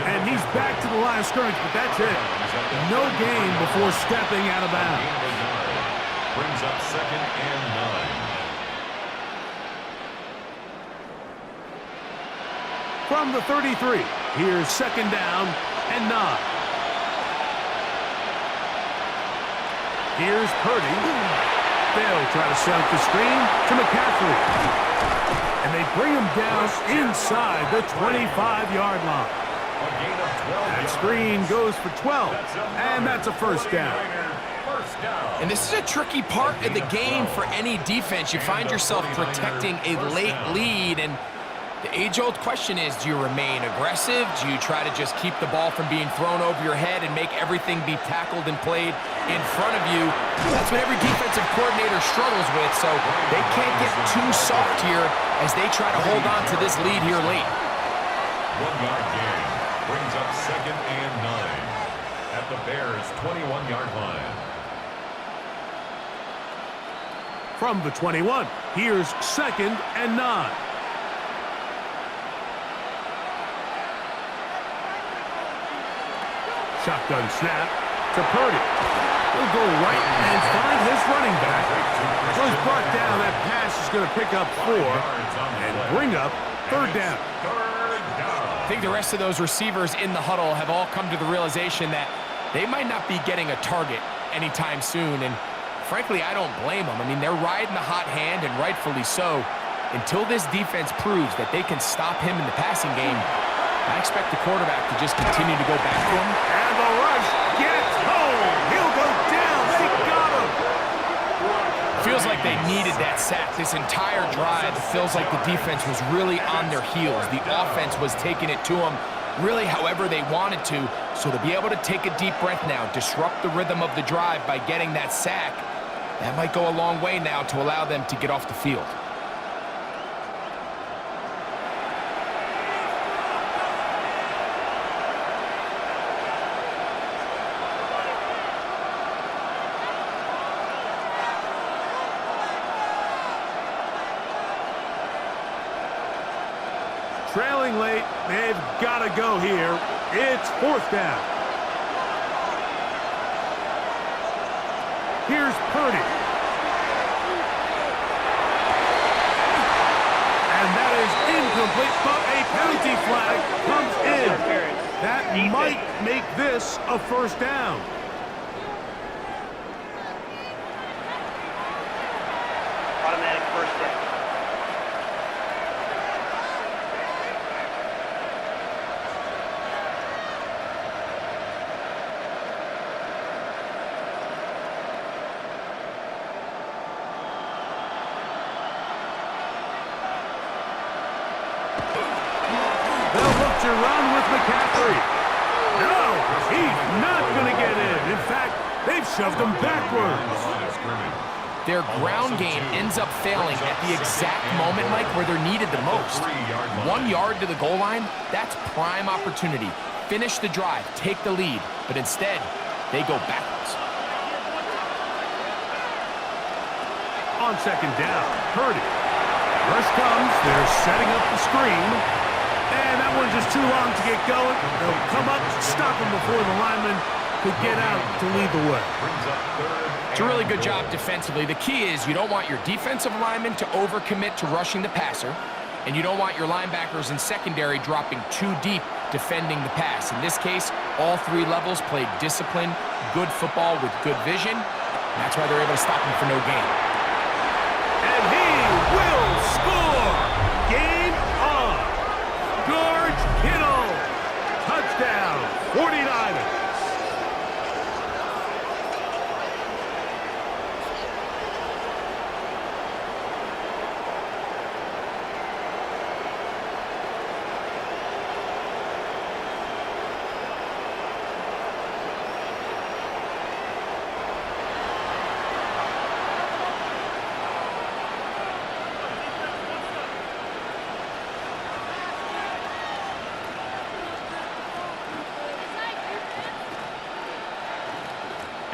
And he's back to the line of scrimmage, but that's it. No gain before stepping out of bounds. Brings up second and 9. From the 33, here's second down and 9. Here's Purdy. They'll try to set up the screen to McCaffrey. And they bring him down inside the 25-yard line. That screen goes for 12, and that's a first down. And this is a tricky part of the game for any defense. You find yourself protecting a late lead, and the age-old question is, do you remain aggressive? Do you try to just keep the ball from being thrown over your head and make everything be tackled and played in front of you? That's what every defensive coordinator struggles with, so they can't get too soft here as they try to hold on to this lead here late. 1-yard gain brings up second and 9 at the Bears' 21-yard line. From the 21, here's second and 9. Shotgun snap to Purdy. He'll go right and find his running back. So he's brought down. That pass is going to pick up 4 and bring up third down. I think the rest of those receivers in the huddle have all come to the realization that they might not be getting a target anytime soon. And frankly, I don't blame them. I mean, they're riding the hot hand, and rightfully so. Until this defense proves that they can stop him in the passing game, I expect the quarterback to just continue to go back to him. And the rush gets home. He'll go down. They got him. Feels like they needed that sack. This entire drive, it feels like the defense was really on their heels. The offense was taking it to them really however they wanted to. So to be able to take a deep breath now, disrupt the rhythm of the drive by getting that sack, That might go a long way now to allow them to get off the field. Trailing late, they've got to go here. It's 4th down. Here's Purdy. And that is incomplete, but a penalty flag comes in. That might make this a 1st down. Automatic 1st down. They'll look to run with McCaffrey. No, he's not going to get in. In fact, they've shoved him backwards. Their ground game ends up failing at the exact moment, Mike, where they're needed the most. 1 yard to the goal line, that's prime opportunity. Finish the drive, take the lead, but instead, they go backwards. On 2nd down, Purdy. Rush comes, they're setting up the screen. And that one's just too long to get going. They'll come up, stop him before the lineman could get out to lead the way. It's a really good job defensively. The key is you don't want your defensive linemen to overcommit to rushing the passer, and you don't want your linebackers in secondary dropping too deep defending the pass. In this case, all 3 levels played disciplined, good football with good vision. And that's why they're able to stop him for no gain. And he will score! Game on! George Kittle! Touchdown, 49ers!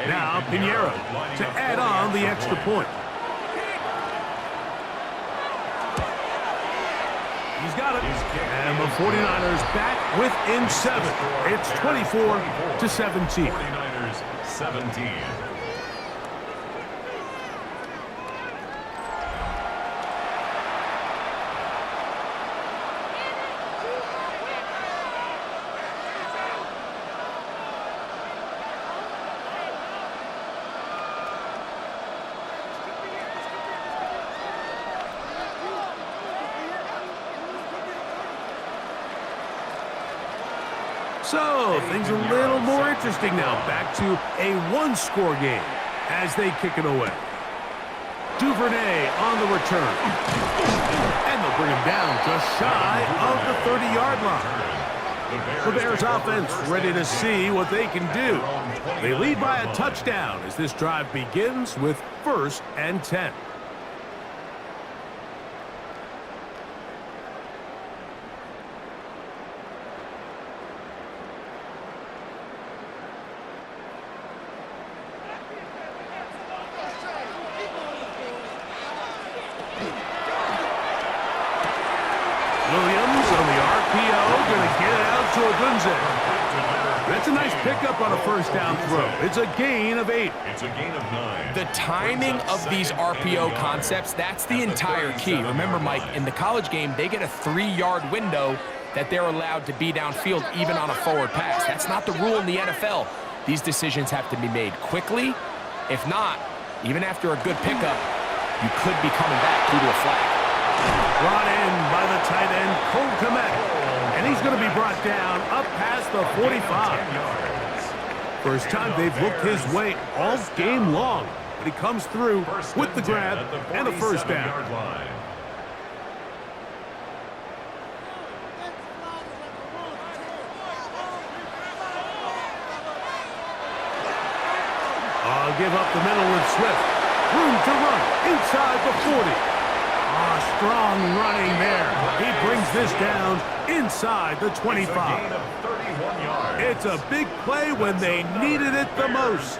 Now Pinheiro to add on the extra point. He's got it. And the 49ers back within 7. It's 24-17. 49ers 17. So, things a little more interesting now. Back to a 1-score game as they kick it away. Duvernay on the return. And they'll bring him down just shy of the 30-yard line. The Bears offense ready to see what they can do. They lead by a touchdown as this drive begins with 1st and 10. Williams on the RPO, going to get it out to Agunze. That's a nice pickup on a 1st down throw. It's a gain of 8. It's a gain of 9. The timing of these RPO concepts, that's the entire key. Remember, Mike, in the college game, they get a 3-yard window that they're allowed to be downfield even on a forward pass. That's not the rule in the NFL. These decisions have to be made quickly. If not, even after a good pickup, you could be coming back due to a flag. Brought in by the tight end, Cole Kmet. And he's going to be brought down up past the 45. First time they've looked his way all game long. But he comes through with the grab and a 1st down. I'll give up the middle with Swift. Room to run inside the 40. Strong running there. He brings this down inside the 25. It's a big play when they needed it the most.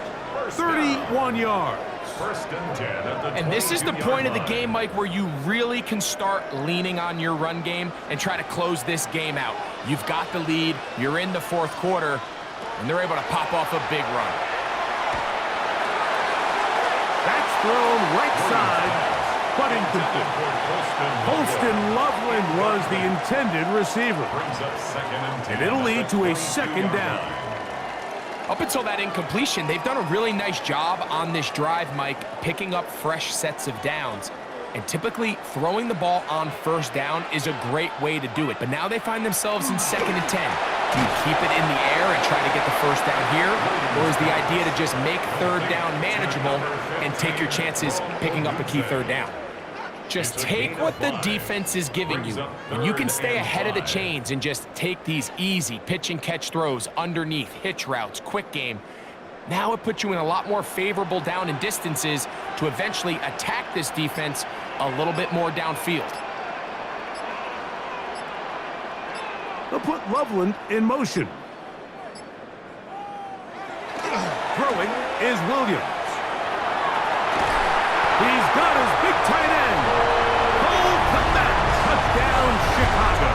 31 yards. First and 10 at the And this is the 22-yard point of the line. game, Mike, where you really can start leaning on your run game and try to close this game out. You've got the lead, you're in the fourth quarter, and they're able to pop off a big run. That's thrown right side, but incomplete. Holston Loveland was the intended receiver. Brings up second and 10 And it'll lead at the to a 22-yard second down. line. Up until that incompletion, they've done a really nice job on this drive, Mike, picking up fresh sets of downs. And typically, throwing the ball on first down is a great way to do it. But now they find themselves in second and 10. Do you keep it in the air and try to get the first down here? Or is the idea to just make third down manageable and take your chances picking up a key third down? Just take what the defense is giving you, and you can stay ahead of the chains and just take these easy pitch and catch throws underneath, hitch routes, quick game. Now it puts you in a lot more favorable down and distances to eventually attack this defense a little bit more downfield. They'll put Loveland in motion. Throwing is Williams. He's got his big tight end. Cole Kmet, touchdown Chicago.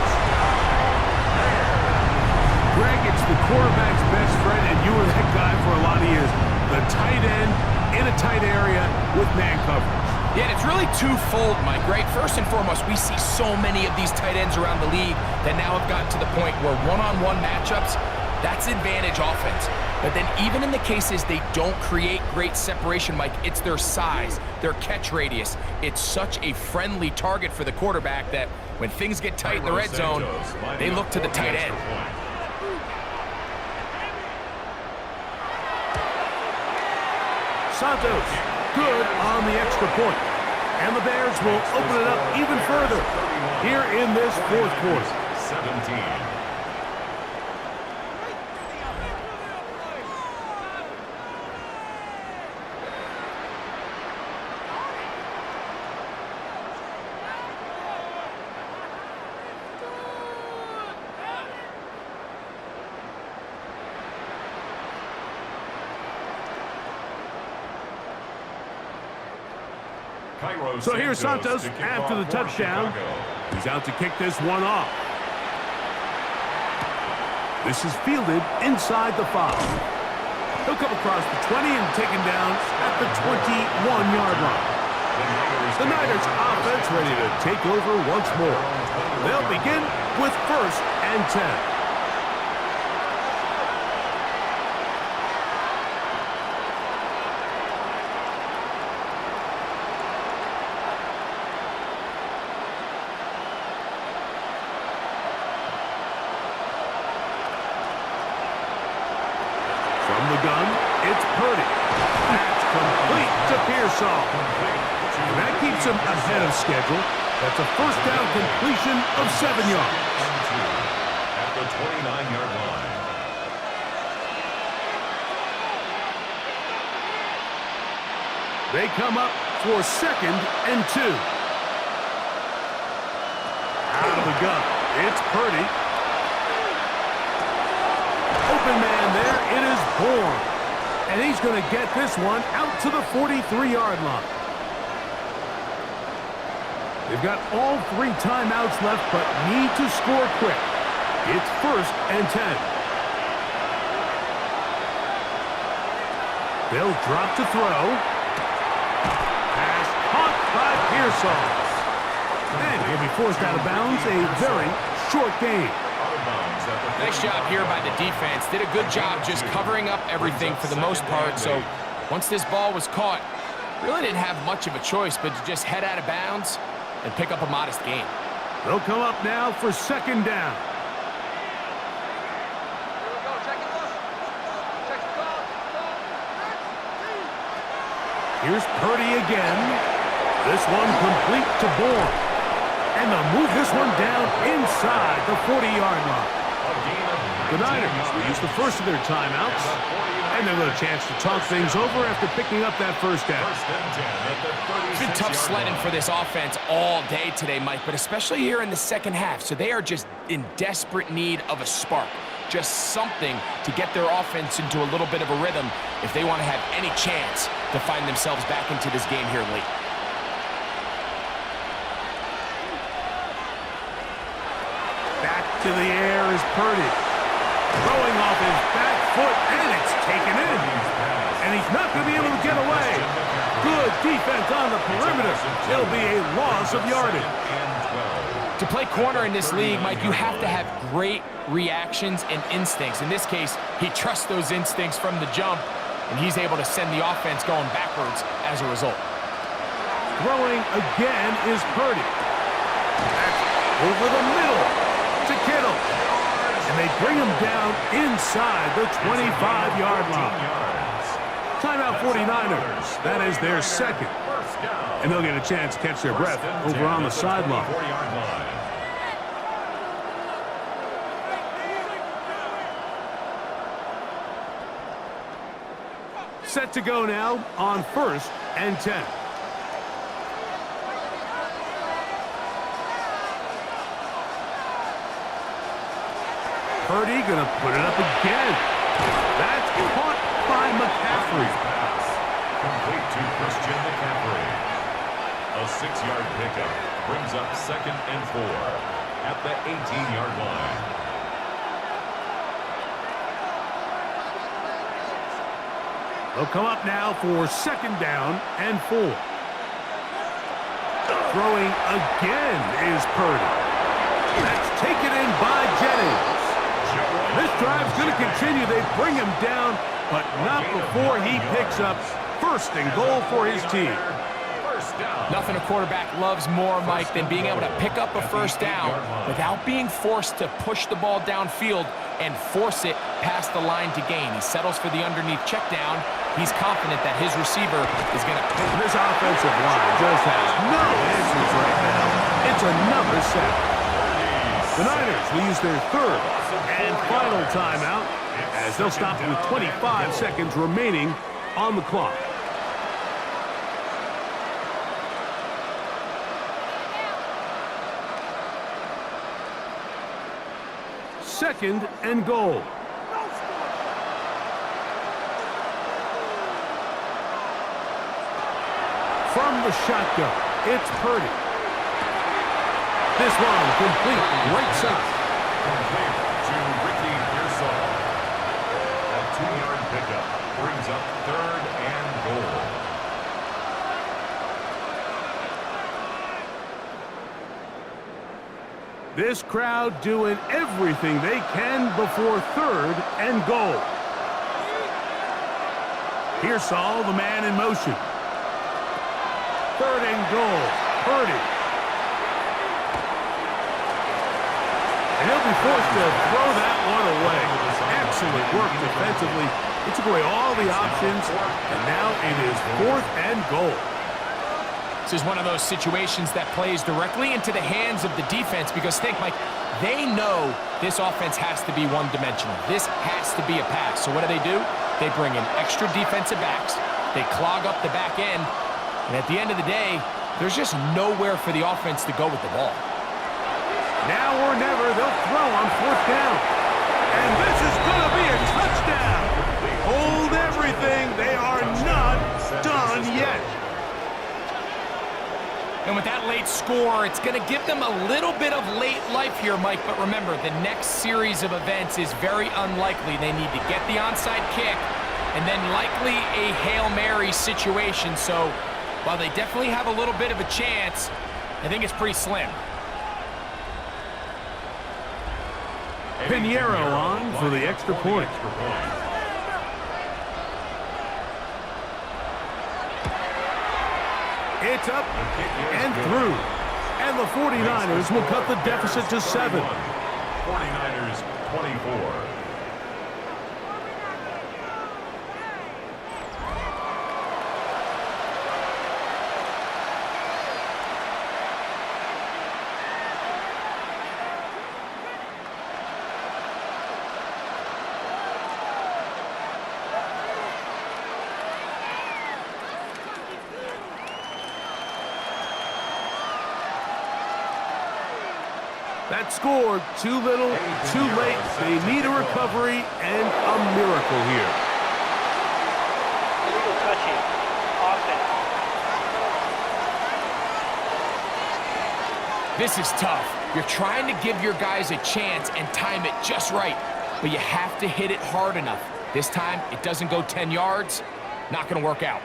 Greg, it's the quarterback's best friend, and you were that guy for a lot of years. The tight end in a tight area with man coverage. Yeah, and it's really twofold, Mike, right? First and foremost, we see so many of these tight ends around the league that now have gotten to the point where one-on-one matchups, that's advantage offense. But then even in the cases they don't create great separation, Mike, it's their size, their catch radius. It's such a friendly target for the quarterback that when things get tight in the red zone, they look to the tight end. Santos, good on the extra point. And the Bears will open it up even further here in this fourth quarter. 17. So here's Santos after the touchdown. He's out to kick this one off. This is fielded inside the 5. He'll come across the 20 and taken down at the 21-yard line. The Niners offense ready to take over once more. They'll begin with first and 10. From the gun, it's Purdy. That's complete to Pearsall. And that keeps him ahead of schedule. That's a first down completion of 7 yards. At the 29-yard line. They come up for second and 2. Out of the gun, it's Purdy. Open man there, it is Bourne. And he's going to get this one out to the 43-yard line. They've got all 3 timeouts left, but need to score quick. It's first and 10. They'll drop to throw. Pass caught by Pearsall. And he'll be forced out of bounds, a very short game. Nice job here by the defense. Did a good job just covering up everything for the most part. So once this ball was caught, really didn't have much of a choice but to just head out of bounds and pick up a modest gain. They'll come up now for second down. Here's Purdy again. This one complete to Bourne. And they'll move this one down inside the 40-yard line. The Niners will use the first of their timeouts. And they'll get a chance to talk things over after picking up that first down. First and 10 at the 36-yard It's been tough sledding for this offense all day today, Mike, but especially here in the second half. So they are just in desperate need of a spark, just something to get their offense into a little bit of a rhythm if they want to have any chance to find themselves back into this game here late. Back to the air is Purdy. Throwing off his back foot, and it's taken in. And he's not going to be able to get away. Good defense on the perimeter. It'll be a loss of yardage. To play corner in this league, Mike, you have to have great reactions and instincts. In this case, he trusts those instincts from the jump, and he's able to send the offense going backwards as a result. Throwing again is Purdy. That's over the middle to Kittle. And they bring him down inside the 25-yard line. Timeout 49ers. That is their second. And they'll get a chance to catch their breath over on the sideline. Set to go now on 1st and 10. Purdy gonna put it up again. That's caught by McCaffrey. Complete to Christian McCaffrey. A 6-yard pickup brings up 2nd and 4 at the 18-yard line. They'll come up now for 2nd down and 4. Throwing again is Purdy. That's taken in by Jennings. This drive's going to continue. They bring him down, but not before he picks up 1st and goal for his team. Nothing a quarterback loves more, Mike, than being able to pick up a 1st down without being forced to push the ball downfield and force it past the line to gain. He settles for the underneath check down. He's confident that his receiver is going to... This offensive line just has no answers right now. It's another sack. The Niners will use their 3rd and final timeout as they'll stop with 25 seconds remaining on the clock. Second and goal. From the shotgun, it's Purdy. This one complete, right side. Complete to Ricky Pearsall. A 2-yard pickup brings up 3rd and goal. This crowd doing everything they can before 3rd and goal. Pearsall, the man in motion. 3rd and goal. Purdy. And he'll be forced to throw that one away. Excellent work defensively. He took away all the options, and now it is 4th and goal. This is one of those situations that plays directly into the hands of the defense because think, Mike, they know this offense has to be one-dimensional. This has to be a pass. So what do? They bring in extra defensive backs. They clog up the back end. And at the end of the day, there's just nowhere for the offense to go with the ball. Now or never, they'll throw on 4th down. And this is going to be a touchdown. Hold everything. They are not done yet. And with that late score, it's going to give them a little bit of late life here, Mike. But remember, the next series of events is very unlikely. They need to get the onside kick and then likely a Hail Mary situation. So while they definitely have a little bit of a chance, I think it's pretty slim. Pinheiro on for the extra point. It's up and through. And the 49ers will cut the deficit to 7. 49ers 24. That score, too little, too late. They need a recovery and a miracle here. Illegal touching. Offense. This is tough. You're trying to give your guys a chance and time it just right, but you have to hit it hard enough. This time, it doesn't go 10 yards. Not going to work out.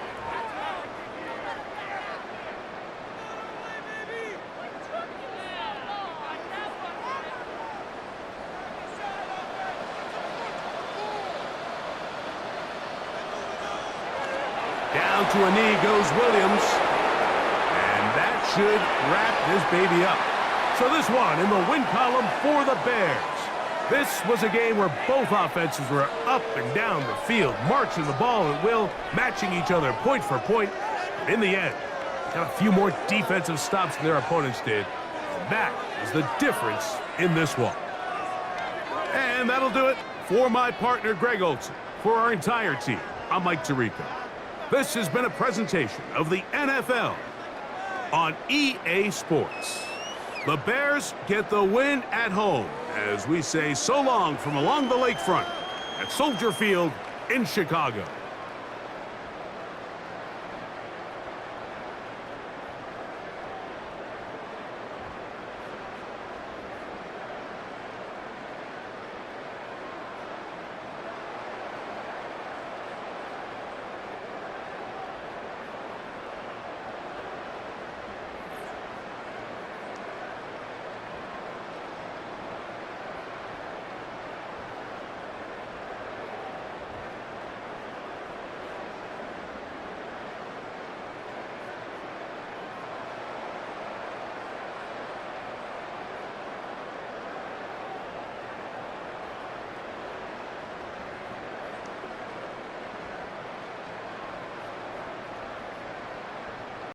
Down to a knee goes Williams. And that should wrap this baby up. So this one in the win column for the Bears. This was a game where both offenses were up and down the field, marching the ball at will, matching each other point for point. But in the end, got a few more defensive stops than their opponents did. And that is the difference in this one. And that'll do it for my partner, Greg Olsen. For our entire team, I'm Mike Tirico. This has been a presentation of the NFL on EA Sports. The Bears get the win at home as we say so long from along the lakefront at Soldier Field in Chicago.